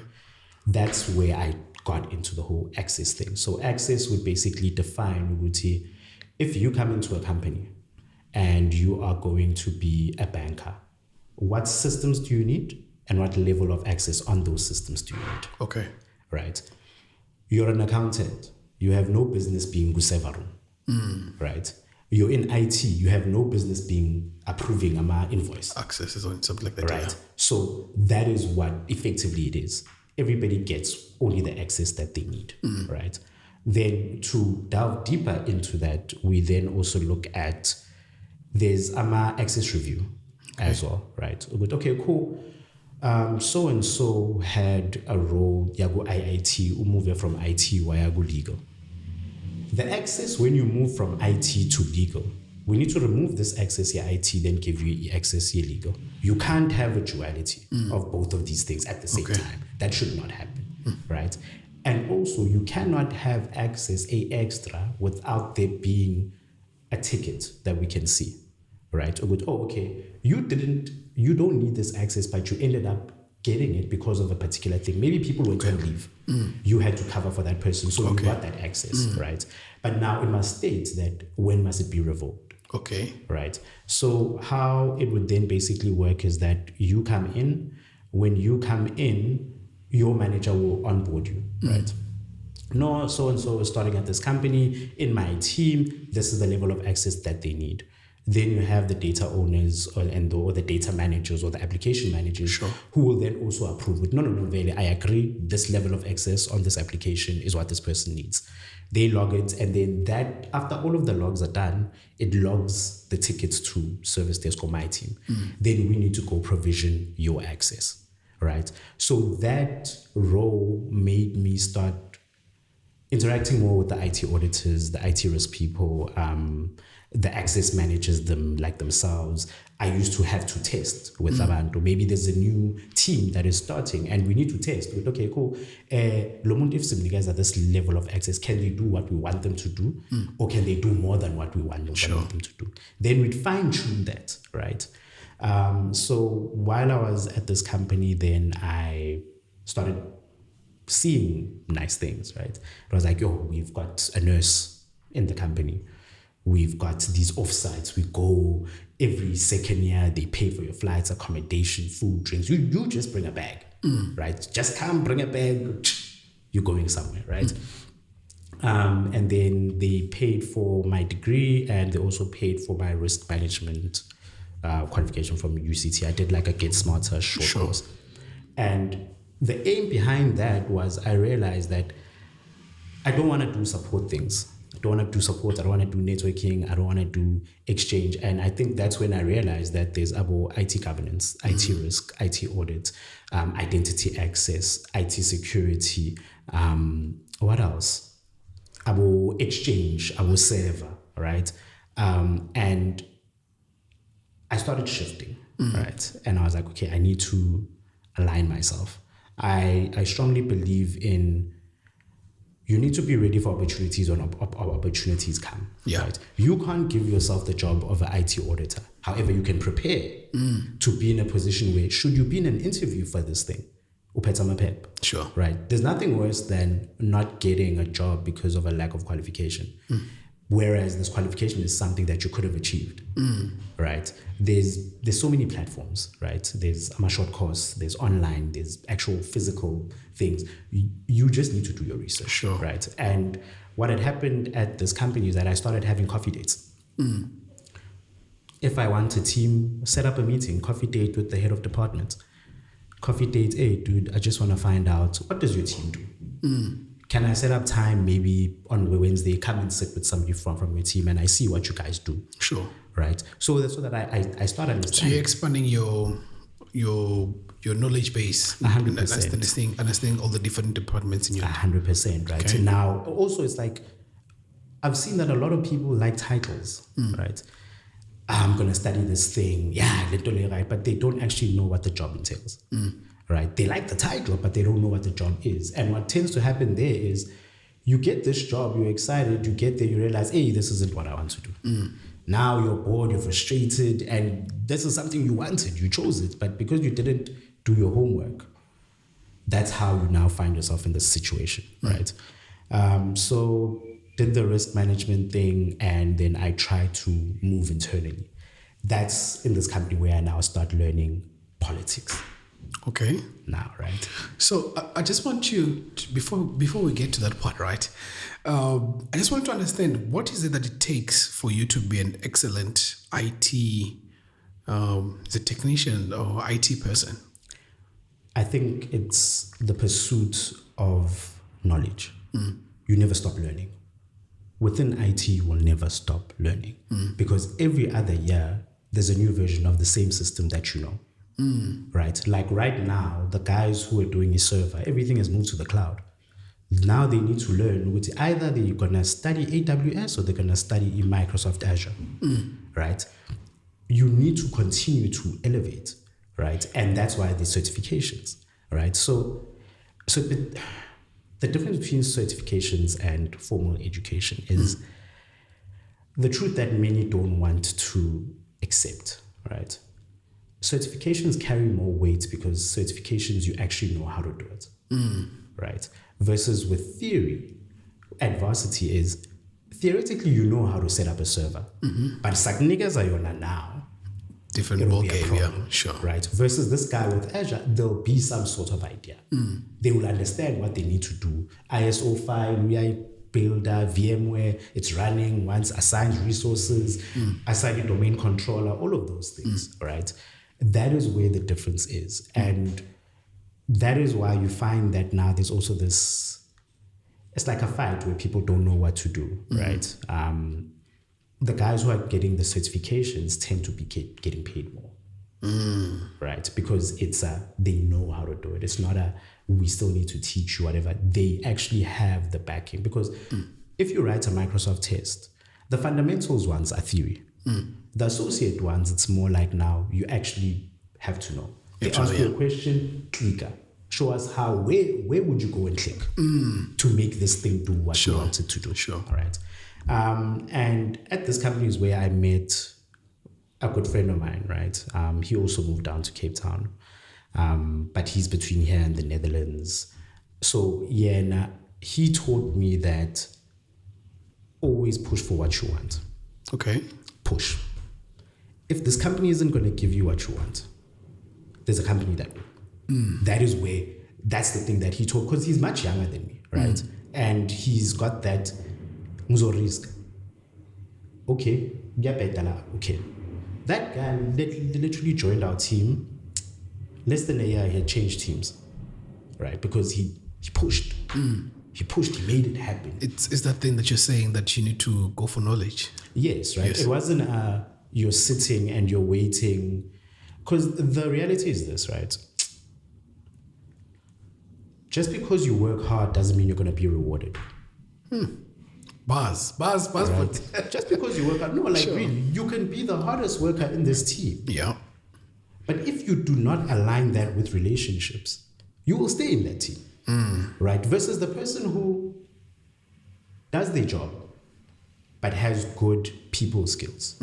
S2: That's where I got into the whole access thing. So access would basically define, if you come into a company and you are going to be a banker, what systems do you need and what level of access on those systems do you need?
S1: Okay.
S2: Right? You're an accountant. You have no business being Gusevarum, right? You're in IT. You have no business being approving a invoice.
S1: Access is on something like that.
S2: Right.
S1: Yeah.
S2: So that is what effectively it is. Everybody gets only the access that they need, right? Then to delve deeper into that, we then also look at, there's access review as well, right? But okay, cool. So-and-so had a role, yago IIT, move from IT, yago legal. The access, when you move from IT to legal, we need to remove this access here IT, then give you access here legal. You can't have a duality of both of these things at the same time. That should not happen, right? And also, you cannot have access extra without there being a ticket that we can see, right? Okay, you don't need this access, but you ended up getting it because of a particular thing. Maybe people went on leave. You had to cover for that person, so you got that access, right? But now it must state that when must it be revoked.
S1: Okay.
S2: Right. So how it would then basically work is that you come in. When you come in, your manager will onboard you, right? No, so-and-so is starting at this company. In my team, this is the level of access that they need. Then you have the data owners or the data managers or the application managers who will then also approve it. No, really, I agree. This level of access on this application is what this person needs. They log it, and then that, after all of the logs are done, it logs the tickets to service desk or my team. Then we need to go provision your access, right? So that role me start interacting more with the IT auditors, the IT risk people, the access managers themselves. I used to have to test with abantu. Maybe there's a new team that is starting and we need to test with, okay, cool. Lomuntu, if some guys at this level of access, can they do what we want them to do? Or can they do more than what we want them to do? Then we'd fine tune that, right? So while I was at this company, then I started seeing nice things, right? It was like, yo, we've got a nurse in the company. We've got these offsites. We go every second year. They pay for your flights, accommodation, food, drinks. You just bring a bag, right? Just come, bring a bag. You're going somewhere, right? And then they paid for my degree and they also paid for my risk management qualification from UCT. I did like a Get Smarter short course. And the aim behind that was I realized that I don't want to do support things. I don't want to do support. I don't want to do networking. I don't want to do exchange. And I think that's when I realized that there's about IT governance, IT risk, IT audit, identity access, IT security. What else? About exchange, about server, right? And I started shifting, right? And I was like, okay, I need to align myself. I strongly believe in you need to be ready for opportunities when opportunities come.
S1: Yeah.
S2: Right? You can't give yourself the job of an IT auditor. However, you can prepare to be in a position where, should you be in an interview for this thing,
S1: Sure.
S2: right? There's nothing worse than not getting a job because of a lack of qualification. Whereas this qualification is something that you could have achieved, right? There's so many platforms, right? There's a short course, there's online, there's actual physical things. You just need to do your research,
S1: Sure.
S2: right? And what had happened at this company is that I started having coffee dates. If I want a team, set up a meeting, coffee date with the head of department. Coffee date, hey, dude, I just want to find out, what does your team do? Can I set up time maybe on Wednesday, come and sit with somebody from your team and I see what you guys do?
S1: Sure.
S2: Right? So that I start understanding.
S1: So you're expanding your knowledge base.
S2: 100%.
S1: Understanding all the different departments in your
S2: 100%, right?
S1: Okay.
S2: And now, also, it's like, I've seen that a lot of people like titles, right? I'm going to study this thing. Yeah, literally, right? But they don't actually know what the job entails. Right? They like the title, but they don't know what the job is. And what tends to happen there is you get this job, you're excited, you get there, you realize, hey, this isn't what I want to do. Now you're bored, you're frustrated, and this is something you wanted, you chose it. But because you didn't do your homework, that's how you now find yourself in this situation, right? So did the risk management thing, and then I tried to move internally. That's in this company where I now start learning politics.
S1: Okay.
S2: Now, right?
S1: So I just want you to, before we get to that part, right? I just want to understand, what is it that it takes for you to be an excellent IT, is it technician or IT person?
S2: I think it's the pursuit of knowledge. You never stop learning. Within IT, you will never stop learning because every other year, there's a new version of the same system that you know. Right? Like right now, the guys who are doing a server, everything has moved to the cloud. Now they need to learn which either they're going to study AWS or they're going to study in Microsoft Azure. Right? You need to continue to elevate, right? And that's why the certifications, right? So the difference between certifications and formal education is the truth that many don't want to accept, right? Certifications carry more weight because certifications, you actually know how to do it, right? Versus with theory, adversity is theoretically you know how to set up a server, but niggas are now.
S1: Different ball game, yeah, sure.
S2: Right? Versus this guy with Azure, there'll be some sort of idea. They will understand what they need to do. ISO file, UI builder, VMware, it's running once, assigns resources, assign a domain controller, all of those things, right? That is where the difference is. And that is why you find that now there's also this, it's like a fight where people don't know what to do, right? The guys who are getting the certifications tend to be getting paid more, right? Because it's they know how to do it. It's not a we still need to teach you whatever. They actually have the backing, because if you write a Microsoft test, the fundamentals ones are theory. The associate ones, it's more like now you actually have to know. They ask you a question, clicker. Show us how, where would you go and click to make this thing do what you want it to do.
S1: Sure.
S2: All right. And at this company is where I met a good friend of mine, right? He also moved down to Cape Town, but he's between here and the Netherlands. So yeah, he taught me that always push for what you want.
S1: Okay.
S2: Push. If this company isn't going to give you what you want, there's a company that will. That's the thing that he taught, because he's much younger than me, right? And he's got that risk. Okay, okay. That guy literally joined our team. Less than a year, he had changed teams, right? Because he pushed. He pushed, he made it happen.
S1: It's that thing that you're saying, that you need to go for knowledge.
S2: Yes, right? Yes. It wasn't you're sitting and you're waiting. Because the reality is this, right? Just because you work hard doesn't mean you're going to be rewarded.
S1: Buzz.
S2: Right? Just because you work hard. No, really, you can be the hardest worker in this team.
S1: Yeah.
S2: But if you do not align that with relationships, you will stay in that team. Right? Versus the person who does their job but has good people skills.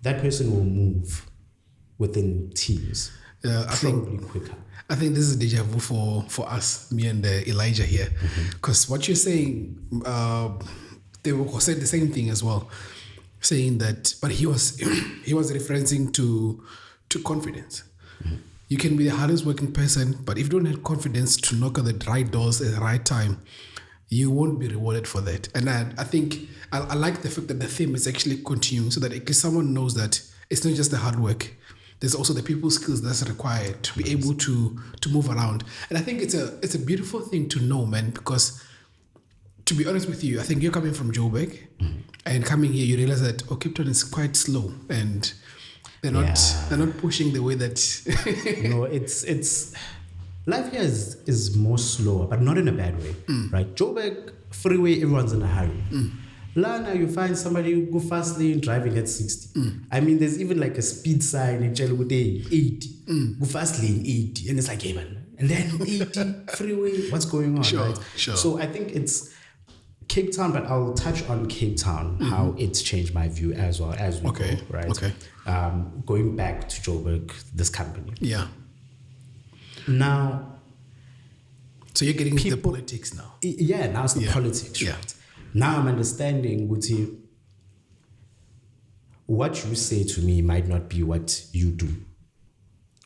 S2: That person will move within teams probably quicker.
S1: I think this is deja vu for us, me and Elijah here. Because what you're saying, they said the same thing as well, saying that, but he was referencing to confidence. You can be the hardest working person, but if you don't have confidence to knock on the right doors at the right time, you won't be rewarded for that. And I think I like the fact that the theme is actually continuing, so that at least someone knows that it's not just the hard work. There's also the people skills that's required to be able to move around. And I think it's a beautiful thing to know, man, because to be honest with you, I think you're coming from Joburg, and coming here, you realize that Cape Town is quite slow, and they're not pushing the way that
S2: no, it's life here is more slower, but not in a bad way, right? Joburg freeway, everyone's in a hurry. Lana, you find somebody who go fast lane driving at 60. I mean, there's even like a speed sign in Chelwood 80. Go fast lane 80, and it's like, hey man, and then 80 freeway. What's going on? Right?
S1: Sure.
S2: So I think it's Cape Town, but I'll touch on Cape Town, how it's changed my view as well as we go, right?
S1: Okay.
S2: Going back to Joburg, this company.
S1: Yeah.
S2: Now,
S1: so you're getting into the politics now.
S2: Yeah, now it's the politics, right? Yeah. Now I'm understanding, Guti, what you say to me might not be what you do.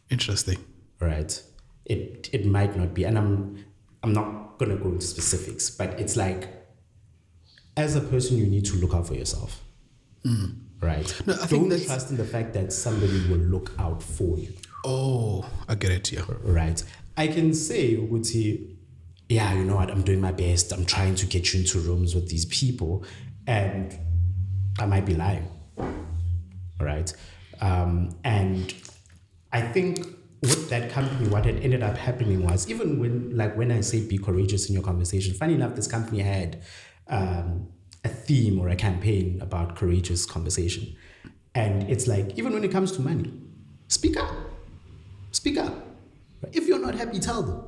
S1: Interesting.
S2: Right? It might not be, and I'm not gonna go into specifics, but it's like, as a person, you need to look out for yourself. Right?
S1: No, I think
S2: don't trust in the fact that somebody will look out for you.
S1: Oh, I get it, yeah.
S2: Right. I can say, Guti, yeah, you know what, I'm doing my best. I'm trying to get you into rooms with these people, and I might be lying. Right? And I think with that company, what had ended up happening was, even when I say be courageous in your conversation, funny enough, this company had a theme or a campaign about courageous conversation. And it's like, even when it comes to money, speak up. Speak up. If you're not happy, tell them.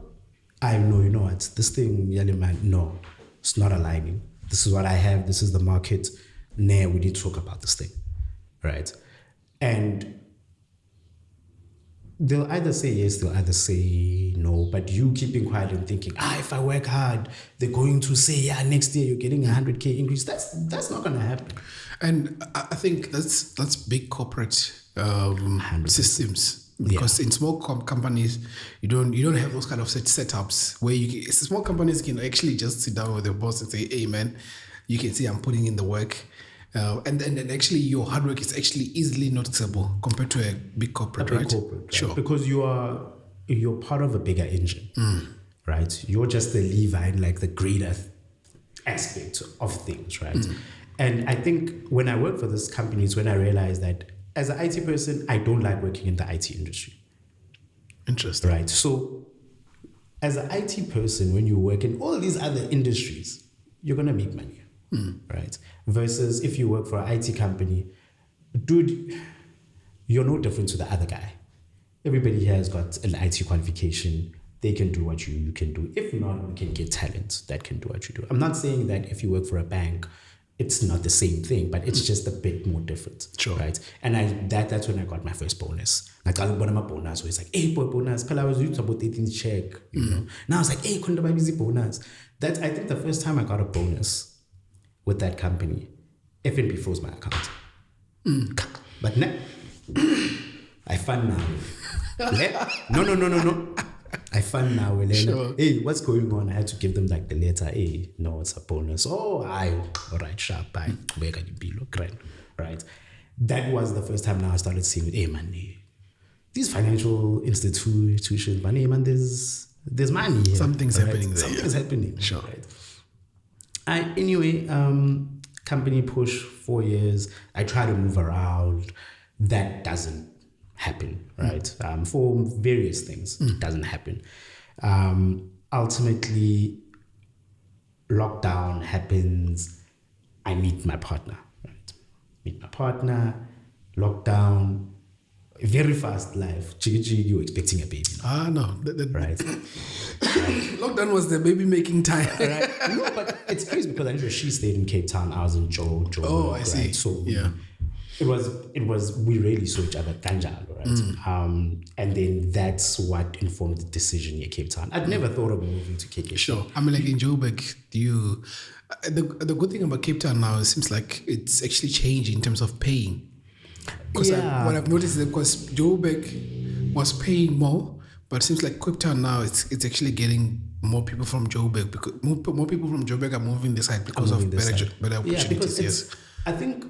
S2: I know, you know what, this thing, yelling man, no, it's not aligning. This is what I have. This is the market. Nah, we need to talk about this thing. Right? And they'll either say yes, they'll either say no, but you keeping quiet and thinking, if I work hard, they're going to say, yeah, next year you're getting 100K increase. That's not going to happen. And
S1: I think that's big corporate systems. Because in small companies, you don't have those kind of setups where small companies can actually just sit down with their boss and say, hey man, you can see I'm putting in the work. And then actually your hard work is actually easily noticeable compared to a big corporate, right? Sure.
S2: Because you're part of a bigger engine, right? You're just the lever in like the greater aspect of things, right? And I think when I worked for this company is when I realized that as an IT person, I don't like working in the IT industry.
S1: Interesting.
S2: Right. So as an IT person, when you work in all these other industries, you're going to make money, right? Versus if you work for an IT company, dude, you're no different to the other guy. Everybody here has got an IT qualification. They can do what you can do. If not, we can get talent that can do what you do. I'm not saying that if you work for a bank, it's not the same thing, but it's just a bit more different.
S1: Sure.
S2: Right? And that's when I got my first bonus. I got my bonus where it's like, hey, boy, bonus. I was used to about 18 check, you know. Now I was like, hey, couldn't buy busy bonus. That's, I think, the first time I got a bonus with that company, FNB froze my account. But now, I fund now. No. I fund now.
S1: Sure.
S2: Hey, what's going on? I had to give them like the letter. Hey, no, it's a bonus. Oh, all right, sharp. Bye. Where can you be? Look, right. That was the first time now I started seeing, hey, man, these financial institutions, man, there's money here.
S1: Something's happening there.
S2: Something's happening.
S1: Sure.
S2: Right. Anyway, company push 4 years. I try to move around. That doesn't happen, right? For various things, it doesn't happen. Ultimately, lockdown happens. I meet my partner, right? Lockdown, very fast life. You're expecting a baby.
S1: No.
S2: Right.
S1: Lockdown was the baby making time.
S2: Right. No, but it's crazy because I know she stayed in Cape Town. I was in Joburg.
S1: Oh, I
S2: right?
S1: see.
S2: So
S1: yeah.
S2: It was we really saw each other kanjalo, right? And then that's what informed the decision here, Cape Town. I'd never thought of moving to KK.
S1: Sure. I mean, like in Joburg, the good thing about Cape Town now, it seems like it's actually changing in terms of paying. Because what I've noticed is because Joburg was paying more, but it seems like Cape Town now it's actually getting more people from Joburg because more people from Joburg are moving this side because of better opportunities.
S2: Yeah, because I think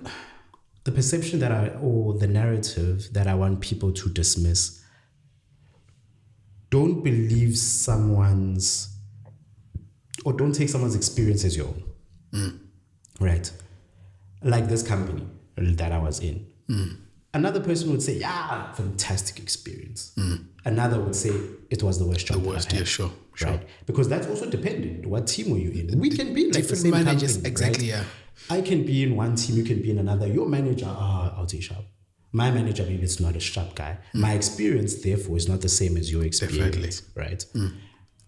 S2: the perception or the narrative that I want people to dismiss, don't believe don't take someone's experience as your own. Right? Like this company that I was in. Another person would say, yeah, fantastic experience. Another would say it was the worst job.
S1: Sure.
S2: Right? Because that's also dependent. What team were you in? We can be like
S1: different
S2: the same
S1: managers,
S2: company,
S1: exactly,
S2: right?
S1: yeah.
S2: I can be in one team, you can be in another. Your manager, I'll say sharp. My manager, maybe it's not a sharp guy. My experience, therefore, is not the same as your experience.
S1: Definitely.
S2: Right?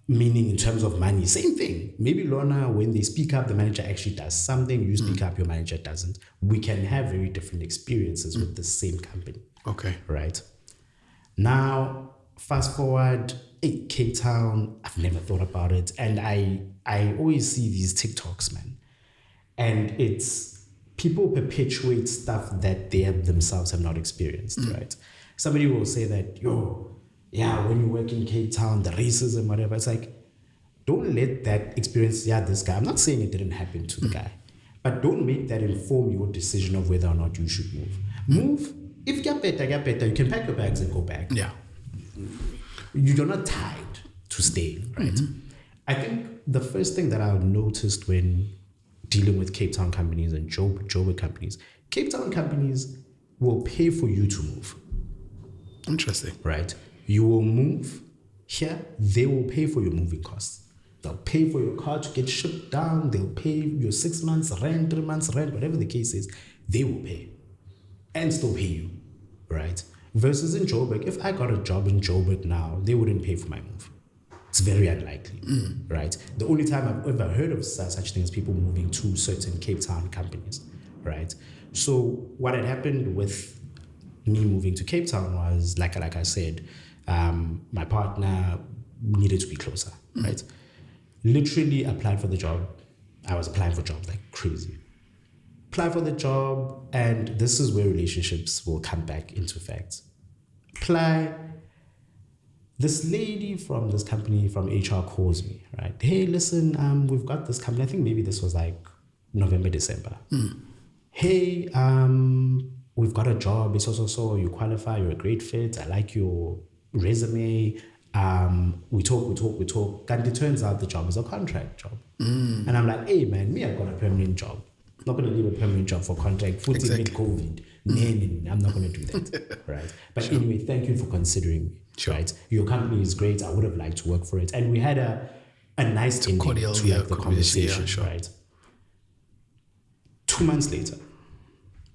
S2: Meaning in terms of money, same thing. Maybe Lorna, when they speak up, the manager actually does something. You speak up, your manager doesn't. We can have very different experiences with the same company.
S1: Okay.
S2: Right? Now, fast forward, Cape Town, I've never thought about it. And I always see these TikToks, man. And it's people perpetuate stuff that they themselves have not experienced, right? Somebody will say that, when you work in Cape Town, the racism, whatever. It's like, don't let that experience, this guy. I'm not saying it didn't happen to the guy, but don't make that inform your decision of whether or not you should move. Move. If you get better, you can pack your bags and go back.
S1: Yeah.
S2: You're not tied to staying, right? I think the first thing that I noticed when dealing with Cape Town companies and Joburg companies, Cape Town companies will pay for you to move.
S1: Interesting.
S2: Right? You will move here, they will pay for your moving costs. They'll pay for your car to get shipped down, they'll pay your 6 months rent, 3 months rent, whatever the case is, they will pay and still pay you, right? Versus in Joburg, if I got a job in Joburg now, they wouldn't pay for my move. It's very unlikely, right? The only time I've ever heard of such things, people moving to certain Cape Town companies, right? So what had happened with me moving to Cape Town was, like I said, my partner needed to be closer, right? Literally applied for the job. I was applying for jobs like crazy. Apply for the job, and this is where relationships will come back into effect. Apply. This lady from this company, from HR, calls me, right? Hey, listen, we've got this company. I think maybe this was like November, December. Hey, we've got a job. It's so. You qualify. You're a great fit. I like your resume. We talk. And it turns out the job is a contract job. And I'm like, hey, man, I've got a permanent job. not going to leave a permanent job for contract. Full
S1: Exactly.
S2: mid-COVID. I'm not going to do that. Right. But anyway, thank you for considering me.
S1: Sure.
S2: Right. Your company is great. I would have liked to work for it. And we had a nice ending
S1: cordial,
S2: to like the conversation.
S1: sure.
S2: Right. 2 months later,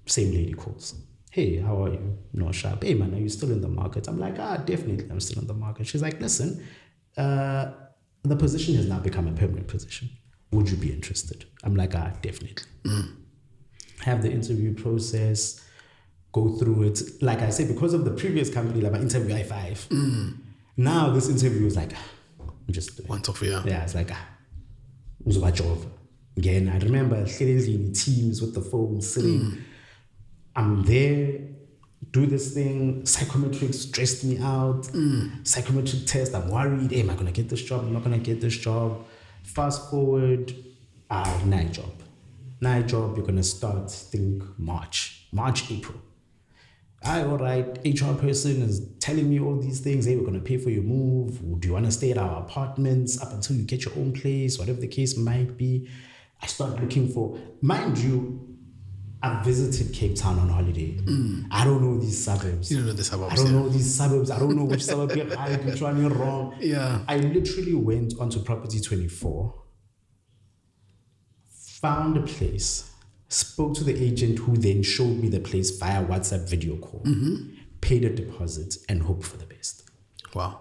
S2: same lady calls. Hey, how are you? No, sharp. Hey, man, are you still in the market? I'm like, definitely, I'm still in the market. She's like, listen, the position has now become a permanent position. Would you be interested? I'm like, definitely. Have the interview process, go through it. Like I said, because of the previous company, like my interview I5, now this interview is like, I'm just doing
S1: Once off, yeah.
S2: Yeah, it's like, again, I remember in teams with the phone sitting. I'm there, do this thing, psychometrics stressed me out, psychometric test, I'm worried, hey, am I going to get this job? I'm not going to get this job. Fast forward, night job. Night job, you're going to start, think March, April. All right, HR person is telling me all these things. Hey, we're going to pay for your move. Do you want to stay at our apartments up until you get your own place? Whatever the case might be. I start looking for, mind you, I visited Cape Town on holiday. I don't know these suburbs.
S1: You don't know the suburbs.
S2: I don't know these suburbs. I don't know which suburb you're right, which one you're wrong.
S1: Yeah.
S2: I literally went onto Property 24, found a place, spoke to the agent who then showed me the place via WhatsApp video call, paid a deposit, and hoped for the best.
S1: Wow.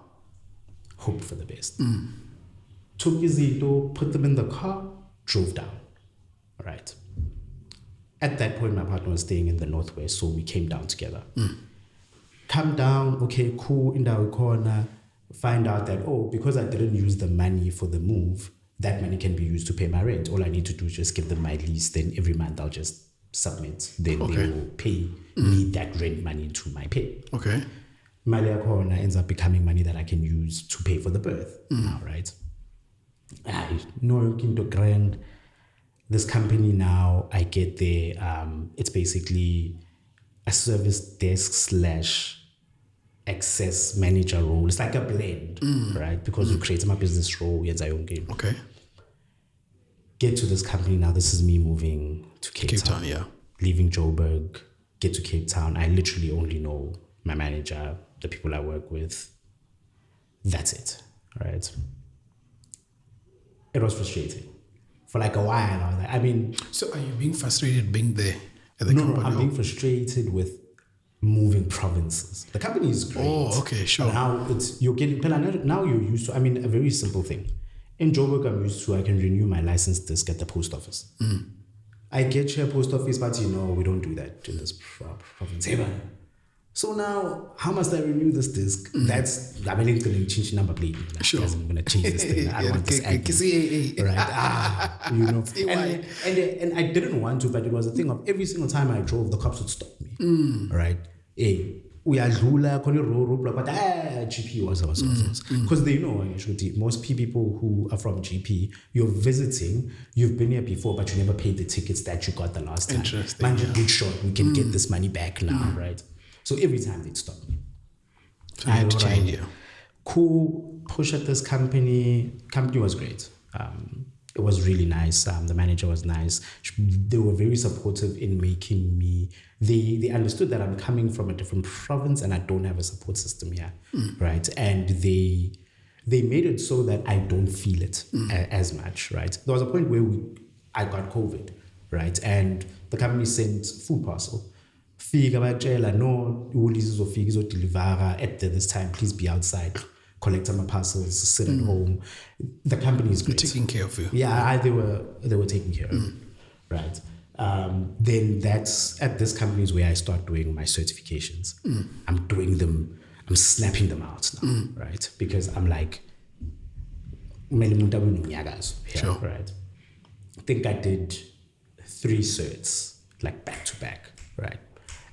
S2: Hoped for the best. Took Izito, put them in the car, drove down. All right. At that point, my partner was staying in the Northwest, so we came down together. Come down, okay, cool, in our corner, find out that, because I didn't use the money for the move, that money can be used to pay my rent. All I need to do is just give them my lease, then every month I'll just submit. Then they will pay me that rent money into my pay.
S1: Okay.
S2: Malia corner ends up becoming money that I can use to pay for the birth now, right? I know into grand. This company now, I get there, it's basically a service desk / access manager role. It's like a blend, right? Because you create my business role,
S1: Okay.
S2: Get to this company now. This is me moving to Cape Town.
S1: Yeah.
S2: Leaving Joburg, get to Cape Town. I literally only know my manager, the people I work with. That's it, right? It was frustrating. For like a while, I was like,
S1: So are you being frustrated being there at the
S2: no,
S1: company?
S2: I'm being frustrated with moving provinces. The company is great.
S1: Oh, okay, sure.
S2: Now now you're used to, a very simple thing. In Joburg, I'm used to, I can renew my license disc at the post office. I get here post office, but we don't do that in this province. So now, how must I renew this disc? That's, I'm going to change the number plate.
S1: Sure.
S2: I'm going to change this thing. I don't want this admin. Right. And I didn't want to, but it was a thing of every single time I drove, the cops would stop me. Right. Hey, we are Lula, but GP was. Because they know, most people who are from GP, you're visiting, you've been here before, but you never paid the tickets that you got the last time.
S1: Interesting.
S2: Man, good shot. We can get this money back now, right? So every time they'd stop me.
S1: So you had to change, yeah.
S2: Cool, push at this company. Company was great. It was really nice. The manager was nice. They were very supportive in making me. They understood that I'm coming from a different province and I don't have a support system here, right? And they made it so that I don't feel it as much, right? There was a point where I got COVID, right? And the company sent food parcel. No, deliver at this time. Please be outside. Collect my parcels. Sit at home. The company is great.
S1: Taking care of you.
S2: Yeah, they were taking care of me. Right. Then that's at this company is where I start doing my certifications. I'm doing them. I'm snapping them out now. Right. Because I'm like,
S1: Sure.
S2: Right. I think I did 3 certs like back to back. Right.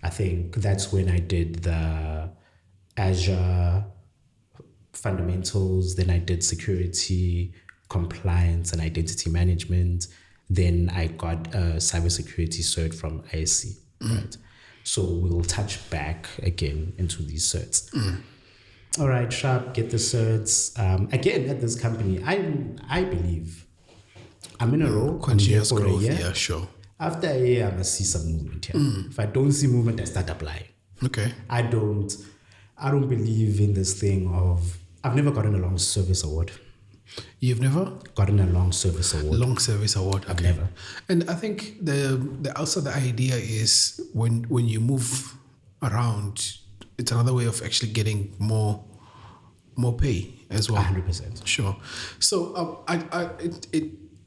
S2: I think that's when I did the Azure fundamentals, then I did security, compliance, and identity management. Then I got a cybersecurity cert from ISC, right? So we'll touch back again into these certs. All right, sharp, get the certs. Again, at this company, I believe I'm in a role.
S1: Continuous
S2: I'm here for
S1: growth,
S2: a year.
S1: yeah, sure.
S2: After a year, I must see some movement here. If I don't see movement, I start applying.
S1: Okay.
S2: I don't believe in this thing of, I've never gotten a long service award.
S1: You've never
S2: gotten a long service award?
S1: Long service award.
S2: I've never.
S1: And I think the idea is when you move around, it's another way of actually getting more pay as well.
S2: 100%.
S1: Sure. So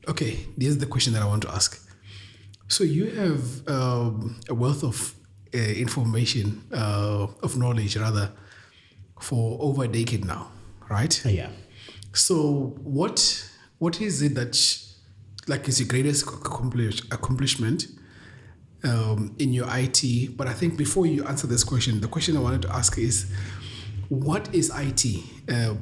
S1: okay. Here's the question that I want to ask. So you have a wealth of information, of knowledge rather, for over a decade now, right?
S2: Yeah.
S1: So what is it that is your greatest accomplishment in your IT? But I think before you answer this question, the question I wanted to ask is, what is IT?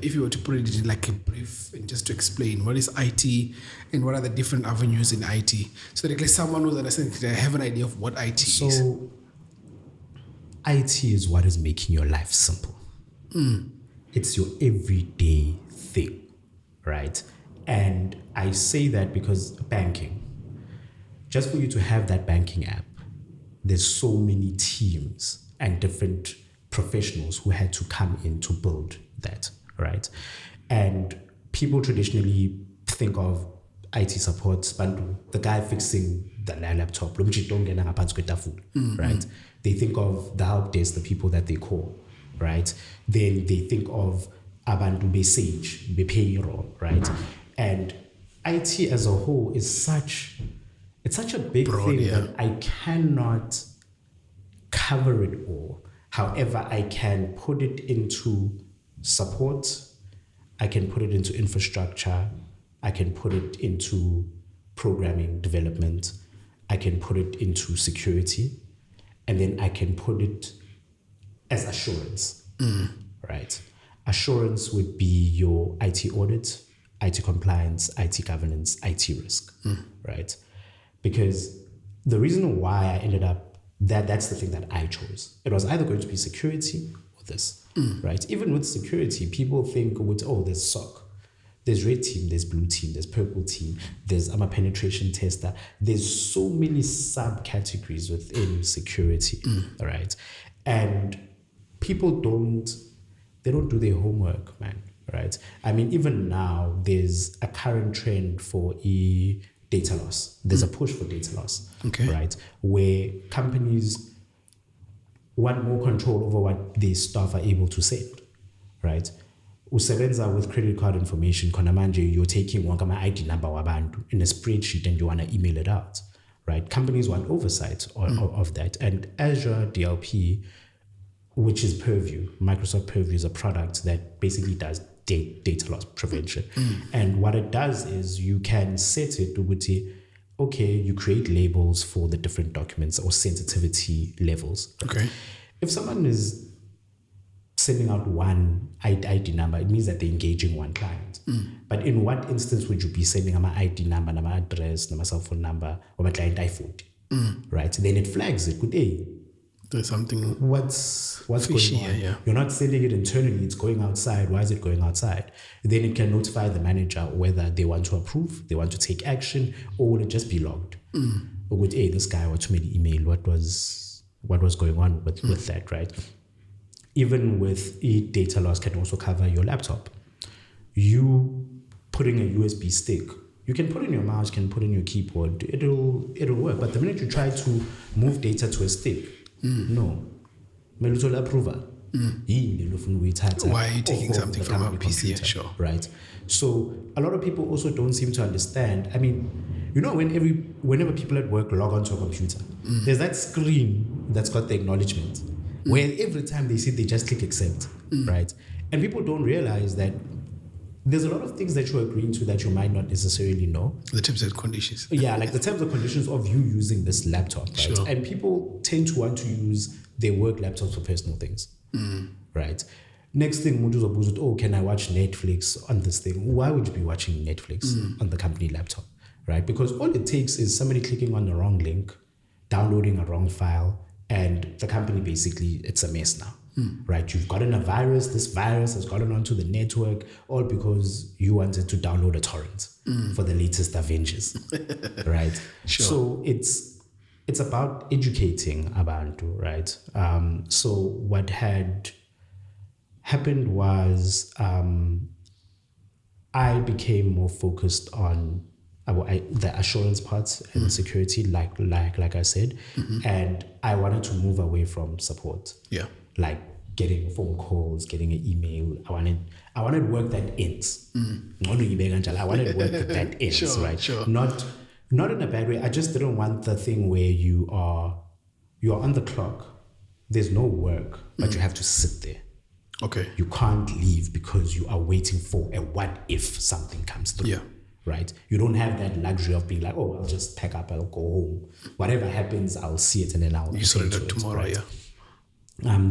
S1: If you were to put it in like a brief and just to explain, what is IT and what are the different avenues in IT? So that someone who's understanding, they have an idea of what IT is.
S2: So IT is what is making your life simple. It's your everyday thing. Right? And I say that because banking, just for you to have that banking app, there's so many teams and different professionals who had to come in to build that, right? And people traditionally think of IT support, the guy fixing the laptop, right? They think of the help desk, the people that they call, right? Then they think of abantu be payroll, right? And IT as a whole is such a big thing that I cannot cover it all. However, I can put it into support, I can put it into infrastructure, I can put it into programming development, I can put it into security, and then I can put it as assurance, right? Assurance would be your IT audit, IT compliance, IT governance, IT risk, right? Because the reason why I ended up, that's the thing that I chose. It was either going to be security or this, right? Even with security, people think, there's SOC. There's red team, there's blue team, there's purple team, I'm a penetration tester. There's so many subcategories within security, right? And people don't do their homework, man, right? I mean, even now, there's a current trend for data loss. There's a push for data loss, right? Where companies want more control over what their staff are able to send, right? Usebenza with credit card information, khona manje you're taking my ID number wabantu in a spreadsheet and you want to email it out, right? Companies want oversight of that. And Azure DLP, which is Purview. Microsoft Purview is a product that basically does data loss prevention. And what it does is you can set it to, okay, you create labels for the different documents or sensitivity levels.
S1: Okay.
S2: If someone is sending out one ID number, it means that they're engaging one client. But in what instance would you be sending my ID number, my address, my cell phone number, or my client iPhone? Right? Then it flags it. Hey,
S1: there's something.
S2: What's
S1: fishy
S2: going on?
S1: Yeah.
S2: You're not sending it internally. It's going outside. Why is it going outside? Then it can notify the manager whether they want to approve, they want to take action, or will it just be logged? Or would, this guy wants to make an email. What was going on with that, right? Even with data loss can also cover your laptop. You putting a USB stick, you can put in your mouse, you can put in your keyboard, it'll work. But the minute you try to move data to a stick, no. Melutol approval.
S1: Why are you taking something from our PC?
S2: Computer,
S1: sure.
S2: Right. So a lot of people also don't seem to understand. I mean, whenever people at work log onto a computer, there's that screen that's got the acknowledgement where every time they see it, they just click accept, right? And people don't realize that there's a lot of things that you're agreeing to that you might not necessarily know.
S1: The terms and conditions.
S2: Yeah, like the terms and conditions of you using this laptop, right?
S1: Sure.
S2: And people tend to want to use their work laptops for personal things, right? Next thing, can I watch Netflix on this thing? Why would you be watching Netflix on the company laptop, right? Because all it takes is somebody clicking on the wrong link, downloading a wrong file, and the company basically, it's a mess now. Right, you've gotten a virus. This virus has gotten onto the network, all because you wanted to download a torrent for the latest Avengers. Right,
S1: sure.
S2: So it's it's about educating abantu, right? So what had happened was I became more focused on the assurance parts and security, like I said, and I wanted to move away from support.
S1: Yeah,
S2: like getting phone calls, getting an email. I wanted work that ends. I wanted work that ends,
S1: Sure,
S2: right?
S1: sure.
S2: Not in a bad way. I just didn't want the thing where you're on the clock. There's no work, but you have to sit there.
S1: Okay.
S2: You can't leave because you are waiting for a what if something comes through.
S1: Yeah.
S2: Right? You don't have that luxury of being like, oh, I'll just pack up, I'll go home. Whatever happens, I'll see it and then I'll
S1: sort it out tomorrow,
S2: right?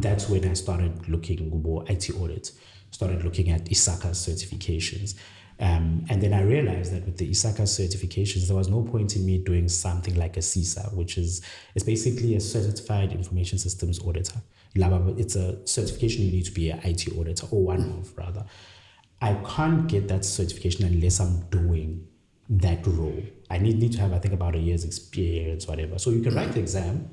S2: That's when I started looking for IT audit, started looking at ISACA certifications. And then I realized that with the ISACA certifications, there was no point in me doing something like a CISA, which is basically a certified information systems auditor. It's a certification you need to be an IT auditor, or one of rather. I can't get that certification unless I'm doing that role. I need to have, I think, about a year's experience, whatever. So you can write the exam,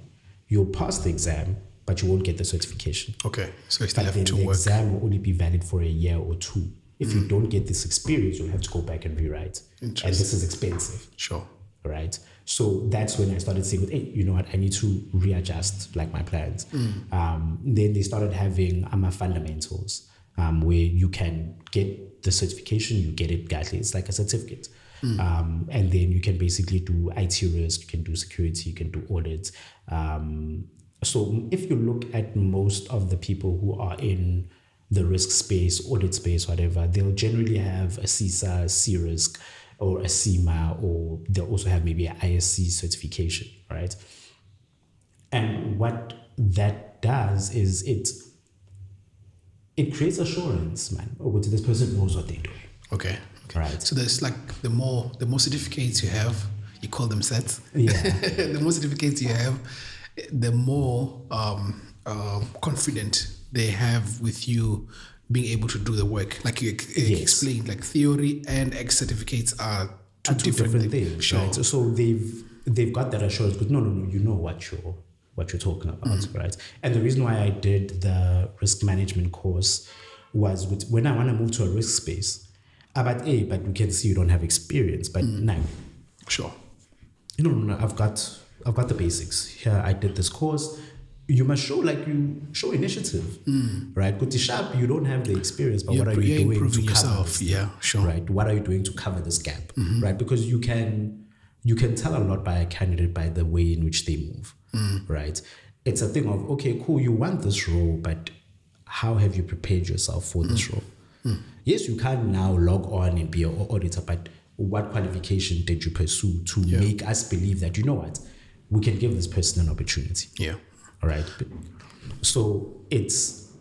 S2: you'll pass the exam, but you won't get the certification.
S1: Okay, so you still
S2: But
S1: have to
S2: the
S1: work.
S2: exam will only be valid for a year or two. If you don't get this experience, you'll have to go back and rewrite. And this is expensive.
S1: Sure.
S2: Right? So that's when I started saying, hey, you know what, I need to readjust like my plans. Then they started having fundamentals where you can get the certification, you get it, it's like a certificate. And then you can basically do IT risk, you can do security, you can do audits. So if you look at most of the people who are in the risk space, audit space, whatever, they'll generally have a CISA, C-Risk, or a CIMA, or they'll also have maybe an ISC certification, right? And what that does is it creates assurance, man. Oh, this person knows what they're doing.
S1: Okay.
S2: Right.
S1: So there's like the more certificates you have, you call them sets.
S2: Yeah.
S1: The more certificates you have, the more confident they have with you being able to do the work. Like you explained, like theory and X certificates are two different
S2: things.
S1: Sure.
S2: Right? So they've got that assurance, but no, you know what you're talking about, right? And the reason why I did the risk management course was when I want to move to a risk space. But we can see you don't have experience. But no,
S1: sure.
S2: No. I've got the basics. Here I did this course. You must show initiative, right? Good sharp. You don't have the experience, but what are you doing to cover this?
S1: Yeah, sure.
S2: Right. What are you doing to cover this gap? Right? Because you can tell a lot by a candidate by the way in which they move. Right. It's a thing of, okay, cool. You want this role, but how have you prepared yourself for this role? Yes, you can now log on and be an auditor, but what qualification did you pursue to make us believe that, you know what, we can give this person an opportunity?
S1: Yeah.
S2: All right. So it's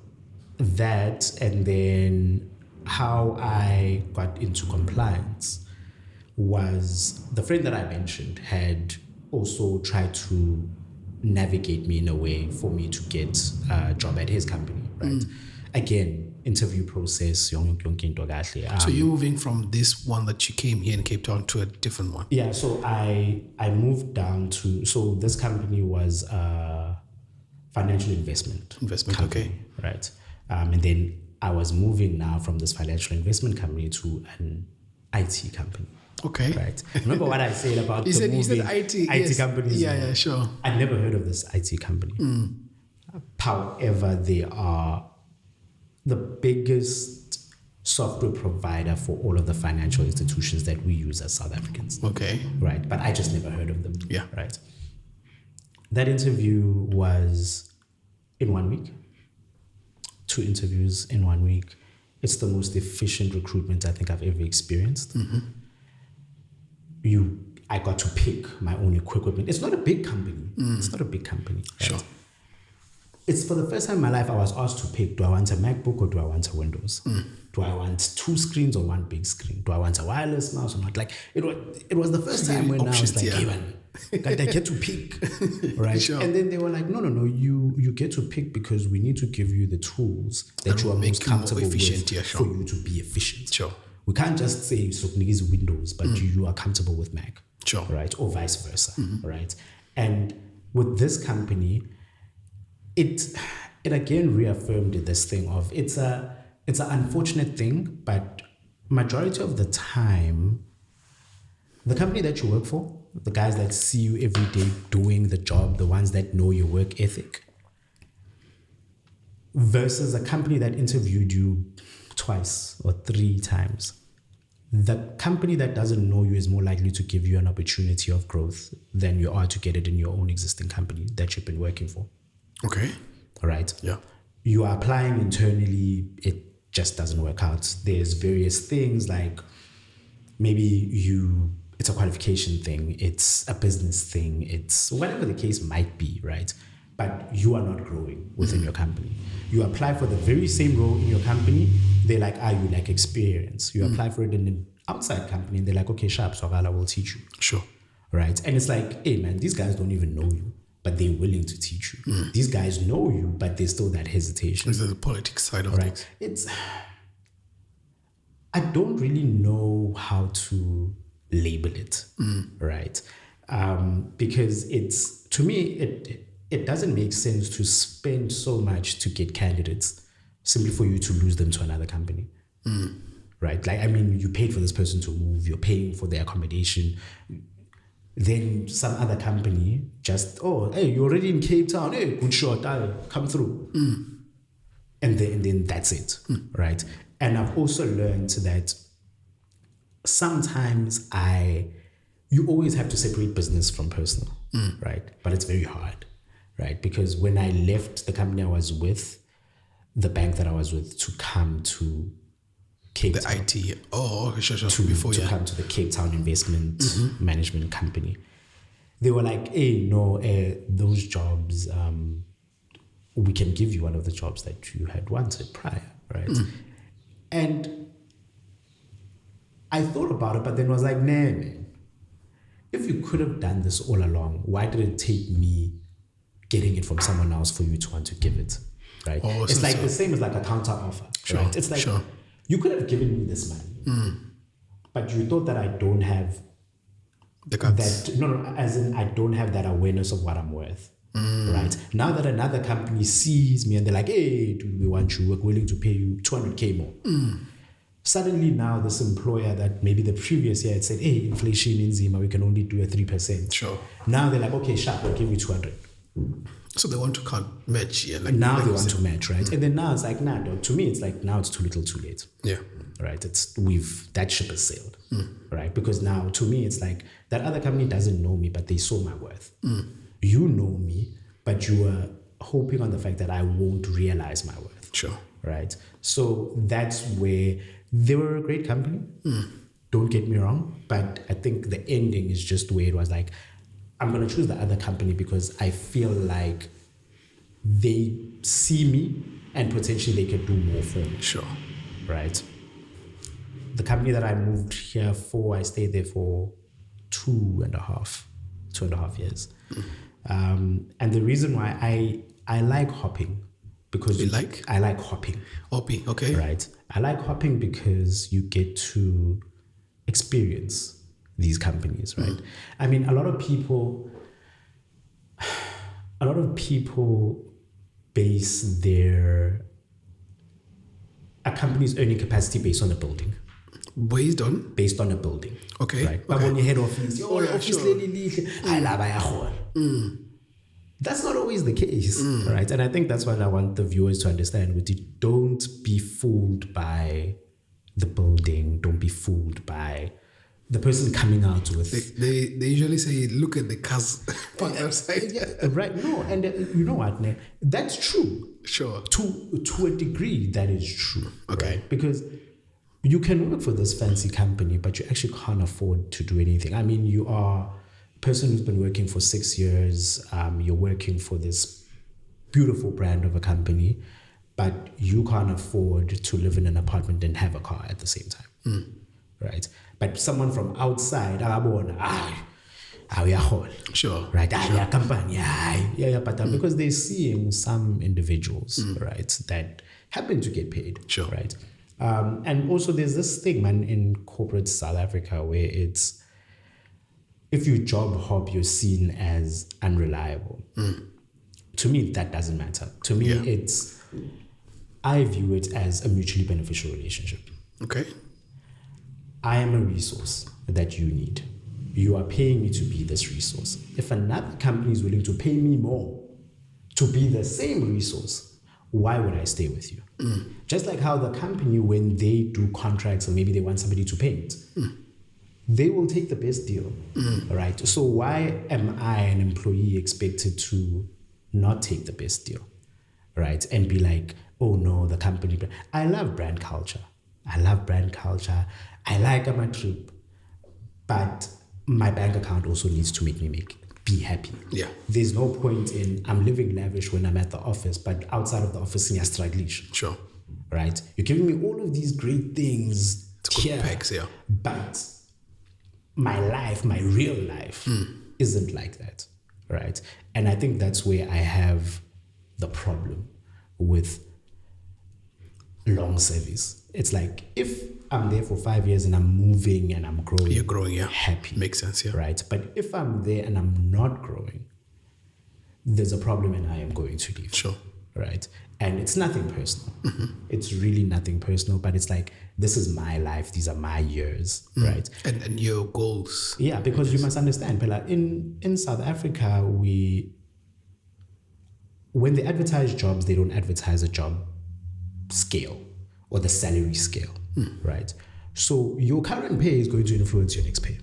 S2: that, and then how I got into compliance was the friend that I mentioned had also tried to navigate me in a way for me to get a job at his company, right? Again, interview process. So
S1: you're moving from this one that you came here in Cape Town to a different one?
S2: Yeah, so I moved down to, so this company was financial investment company,
S1: okay.
S2: Right? And then I was moving now from this financial investment company to an IT company.
S1: Okay.
S2: Right. Remember what I said about
S1: you said IT
S2: companies?
S1: Yeah, sure.
S2: I'd never heard of this IT company. However, they are the biggest software provider for all of the financial institutions that we use as South Africans.
S1: Okay.
S2: Right. But I just never heard of them.
S1: Yeah.
S2: Right. That interview was in 1 week. 2 interviews in 1 week. It's the most efficient recruitment I think I've ever experienced. I got to pick my own equipment. It's not a big company. It's not a big company. Right?
S1: Sure.
S2: It's for the first time in my life I was asked to pick, do I want a MacBook or do I want a Windows? Do I want 2 screens or 1 big screen? Do I want a wireless mouse or not? Like it was the first time when
S1: options,
S2: I was like, I get to pick, right?
S1: Sure.
S2: And then they were like, no, you get to pick because we need to give you the tools that you are most comfortable with for you to be efficient.
S1: Sure.
S2: We can't just say so Windows, but you are comfortable with Mac.
S1: Sure.
S2: Right? Or vice versa. Right? And with this company, it again reaffirmed this thing of it's an unfortunate thing, but majority of the time, the company that you work for, the guys that see you every day doing the job, the ones that know your work ethic, versus a company that interviewed you twice or 3 times. The company that doesn't know you is more likely to give you an opportunity of growth than you are to get it in your own existing company that you've been working for.
S1: Okay.
S2: All right?
S1: Yeah.
S2: You are applying internally, it just doesn't work out. There's various things like maybe it's a qualification thing, it's a business thing, it's whatever the case might be, right? But you are not growing within your company. You apply for the very same role in your company, they're like, you lack experience. You apply for it in an outside company, and they're like, okay, sharp, so I will teach you.
S1: Sure.
S2: Right? And it's like, hey, man, these guys don't even know you, but they're willing to teach you. These guys know you, but there's still that hesitation.
S1: This is the politics side of things.
S2: I don't really know how to label it, right? Because to me, it doesn't make sense to spend so much to get candidates simply for you to lose them to another company, right? Like, I mean, you paid for this person to move, you're paying for their accommodation, then some other company just, hey, you're already in Cape Town, hey, good shot, come through. And then that's it, right? And I've also learned that sometimes you always have to separate business from personal, right? But it's very hard, right? Because when I left the company I was with, the bank that I was with, to come to Cape Town.
S1: The IT. Oh, sure.
S2: To come to the Cape Town investment management company. They were like, hey, no, those jobs, we can give you one of the jobs that you had wanted prior, right? And I thought about it, but then was like, nah, man. If you could have done this all along, why did it take me getting it from someone else for you to want to give it, right? It's like the same as like a counter offer, right? It's like, you could have given me this money, but you thought that I don't have
S1: the guts.
S2: As in I don't have that awareness of what I'm worth. Right? Now that another company sees me and they're like, hey, do we want you? We're willing to pay you 200K more. Suddenly now this employer that maybe the previous year had said, hey, inflation in Zima, we can only do a 3%.
S1: Sure.
S2: Now they're like, okay, sharp, we'll give you 200.
S1: So they want to match, yeah.
S2: They want to match, right? And then now it's like, nah, dog, to me it's like now it's too little too late.
S1: Yeah.
S2: Right? That ship has sailed. Right? Because now to me it's like that other company doesn't know me, but they saw my worth. You know me, but you are hoping on the fact that I won't realize my worth.
S1: Sure.
S2: Right? So that's where they were a great company. Don't get me wrong. But I think the ending is just where it was like, I'm going to choose the other company because I feel like they see me and potentially they can do more for me.
S1: Sure.
S2: Right? The company that I moved here for, I stayed there for 2.5 years. And the reason why I like hopping, because I like hopping.
S1: Hopping, okay.
S2: Right. I like hopping because you get to experience these companies, right? I mean, a lot of people base a company's earning capacity based on a building. Based on a building.
S1: Okay.
S2: Right. But when you head office, that's not always the case. Right. And I think that's what I want the viewers to understand. Don't be fooled by the building. Don't be fooled by the person coming out with.
S1: They usually say, look at the cars parked outside.
S2: Right. No, and you know what? That's true.
S1: Sure.
S2: To a degree, that is true.
S1: Okay.
S2: Right? Because you can work for this fancy company, but you actually can't afford to do anything. I mean, you are a person who's been working for 6 years. You're working for this beautiful brand of a company, but you can't afford to live in an apartment and have a car at the same time. Right? But someone from outside,
S1: sure.
S2: Right? Company, but because they're seeing some individuals, right, that happen to get paid.
S1: Sure.
S2: Right? And also there's this thing, man, in corporate South Africa where it's if you job hop, you're seen as unreliable. To me, that doesn't matter. To me, I view it as a mutually beneficial relationship.
S1: Okay.
S2: I am a resource that you need. You are paying me to be this resource. If another company is willing to pay me more to be the same resource, why would I stay with you? Just like how the company, when they do contracts or maybe they want somebody to paint, they will take the best deal, right? So why am I, an employee, expected to not take the best deal, right? And be like, oh no, the company. I love brand culture. I I like my trip, but my bank account also needs to make me be happy.
S1: Yeah.
S2: There's no point in I'm living lavish when I'm at the office, but outside of the office, you're struggling.
S1: Sure.
S2: Right? You're giving me all of these great things here,
S1: packs, yeah.
S2: but my life, my real life, isn't like that, right? And I think that's where I have the problem with long service. It's like, if I'm there for 5 years and I'm moving and I'm growing,
S1: you're growing, yeah,
S2: happy,
S1: makes sense, yeah,
S2: right? But if I'm there and I'm not growing, there's a problem and I am going to leave.
S1: Sure.
S2: Right? And it's nothing personal. It's really nothing personal, but it's like, this is my life. These are my years, right?
S1: And your goals.
S2: Yeah, because you must understand, Bella, in South Africa, when they advertise jobs, they don't advertise a job scale or the salary scale, right? So your current pay is going to influence your next pay.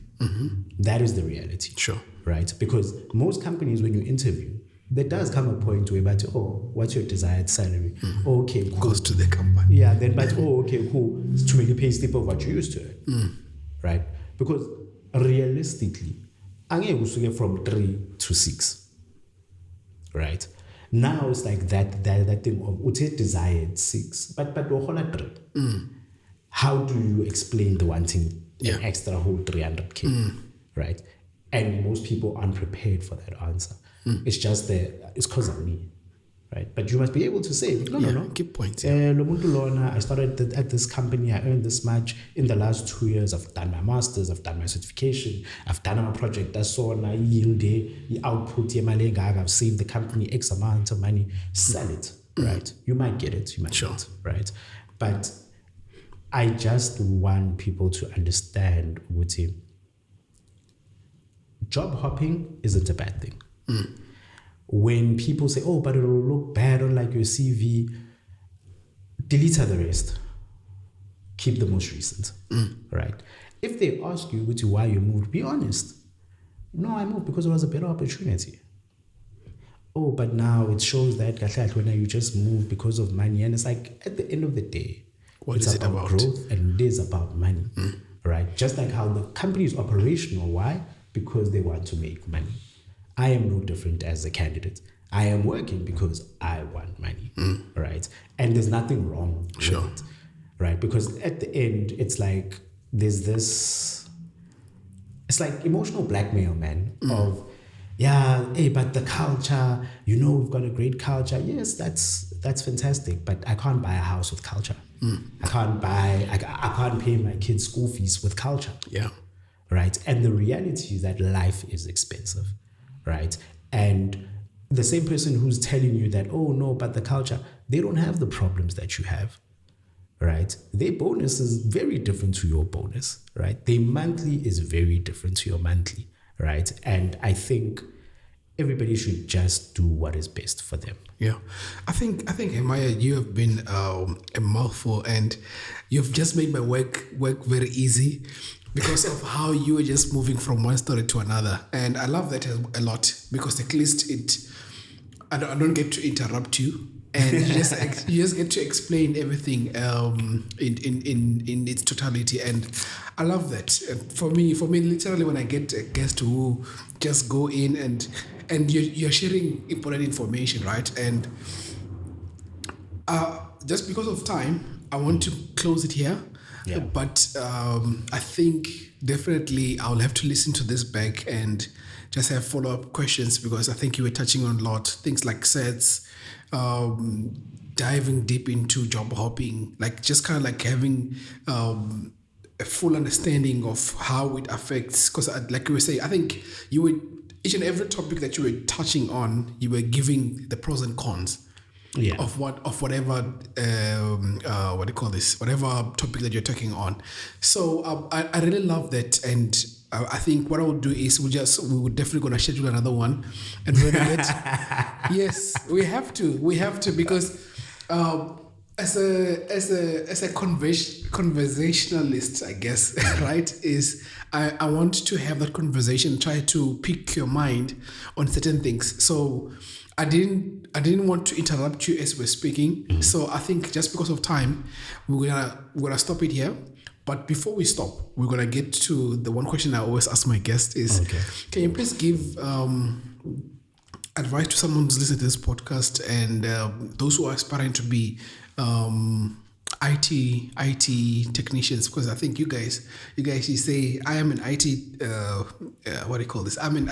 S2: That is the reality.
S1: Sure.
S2: Right? Because most companies, when you interview, there does come a point where, but, oh, what's your desired salary? Oh, okay, cool.
S1: Goes to the company.
S2: Yeah, then, but, oh, okay, cool. It's to make a pay slip of what you used to earn. Right? Because realistically, angeke usuke from 3 to 6. Right? Now it's like that thing of ute desired 6, but wahola 3. How do you explain the wanting an extra whole 300K? Right? And most people aren't prepared for that answer. It's just that it's because of me, right? But you must be able to say, no.
S1: Keep points.
S2: I started at this company. I earned this much in the last 2 years. I've done my masters. I've done my certification. I've done my project. That's all. I yield the output. I've saved the company X amount of money. Sell it, right? You might get it. You might not, right? But I just want people to understand, Wuti, job hopping isn't a bad thing. When people say, oh, but it will look bad on like your CV, delete the rest. Keep the most recent, right? If they ask you why you moved, be honest. No, I moved because it was a better opportunity. Oh, but now it shows that when you just moved because of money. And it's like, at the end of the day,
S1: it's about
S2: growth and it is about money, right? Just like how the company is operational. Why? Because they want to make money. I am no different as a candidate. I am working because I want money, right? And there's nothing wrong with it, right? Because at the end, it's like there's this, it's like emotional blackmail, man, of, hey, but the culture, we've got a great culture. Yes, that's fantastic, but I can't buy a house with culture. I can't pay my kids' school fees with culture.
S1: Yeah.
S2: Right? And the reality is that life is expensive, right? And the same person who's telling you that, oh no, but the culture, they don't have the problems that you have, right? Their bonus is very different to your bonus, right? Their monthly is very different to your monthly, right? And I think everybody should just do what is best for them.
S1: Yeah. I think Hemiah, you have been a mouthful, and you've just made my work very easy, because of how you are just moving from one story to another. And I love that a lot, because at least I don't get to interrupt you, and you just get to explain everything in its totality. And I love that. And for me, literally, when I get a guest who just go in and you're sharing important information, right? And just because of time, I want to close it here. Yeah. But I think definitely I'll have to listen to this back and just have follow-up questions, because I think you were touching on a lot, things like sets, diving deep into job hopping, like just kind of like having a full understanding of how it affects. Because, like you were saying, I think each and every topic that you were touching on, you were giving the pros and cons.
S2: Yeah.
S1: Of whatever what do you call this, whatever topic that you're talking on. So I really love that, and I think what I will do is we're definitely gonna schedule another one, and we're gonna get yes, we have to because as a conversationalist, I guess, right, is I want to have that conversation, try to pick your mind on certain things. So I didn't want to interrupt you as we're speaking. Mm-hmm. So I think just because of time, we're gonna stop it here. But before we stop, we're gonna get to the one question I always ask my guests is, Can you please give advice to someone who's listening to this podcast and those who are aspiring to be IT technicians? Because I think you guys say I am an IT what do you call this? I'm an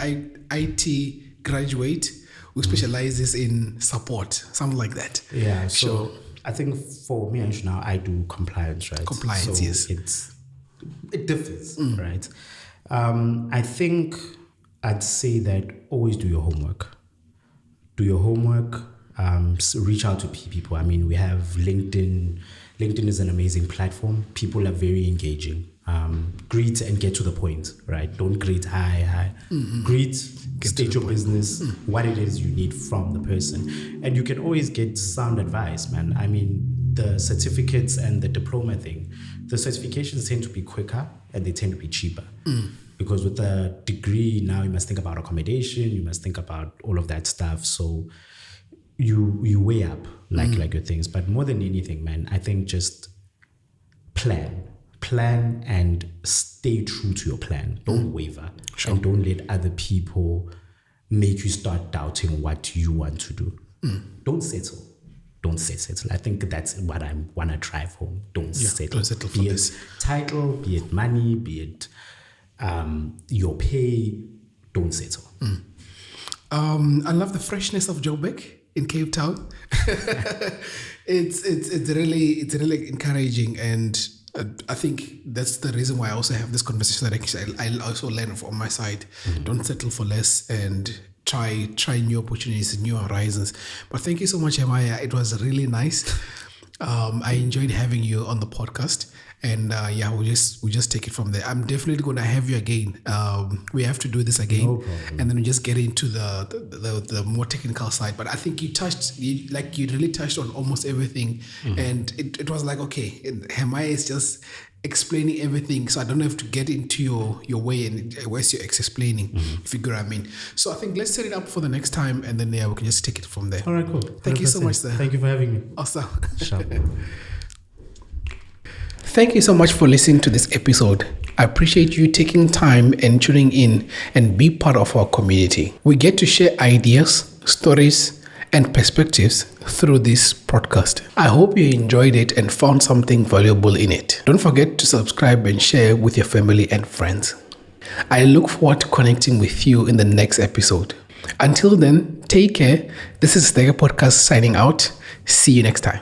S1: IT graduate who specializes in support, something like that.
S2: Yeah, so I think for me now, I do compliance, right?
S1: Compliance,
S2: so
S1: yes.
S2: It differs, right? I think I'd say that always do your homework. Do your homework, reach out to people. I mean, we have LinkedIn. LinkedIn is an amazing platform. People are very engaging. Greet and get to the point, right? Don't greet hi. Mm-hmm. Greet, state your business, what it is you need from the person. And you can always get sound advice, man. I mean, the certificates and the diploma thing, the certifications tend to be quicker and they tend to be cheaper. Because with a degree, now you must think about accommodation, you must think about all of that stuff. So you weigh up like your things. But more than anything, man, I think just plan and stay true to your plan. Don't waver. Sure. And don't let other people make you start doubting what you want to do. Don't settle. I think that's what I want to drive home. Don't settle.
S1: Don't settle for
S2: be
S1: this.
S2: It title, be it money, be it your pay. Don't settle.
S1: I love the freshness of Joburg in Cape Town. It's really encouraging, and I think that's the reason why I also have this conversation, that I also learn from my side. Don't settle for less and try new opportunities, new horizons. But thank you so much, Hemiah. It was really nice. I enjoyed having you on the podcast, and we just take it from there. I'm definitely going to have you again. We have to do this again,
S2: no problem.
S1: And then we just get into the more technical side. But I think you really touched on almost everything, and it was like, okay, Hemiah is just explaining everything, so I don't have to get into your way and waste your explaining, if you get what I mean. So I think let's set it up for the next time, and then we can just take it from there.
S2: All right, cool.
S1: Thank you so much, sir.
S2: Thank you for having me.
S1: Awesome.
S2: Sure.
S1: Thank you so much for listening to this episode. I appreciate you taking time and tuning in and be part of our community. We get to share ideas, stories, and perspectives through this podcast. I hope you enjoyed it and found something valuable in it. Don't forget to subscribe and share with your family and friends. I look forward to connecting with you in the next episode. Until then, take care. This is Btech Podcast signing out. See you next time.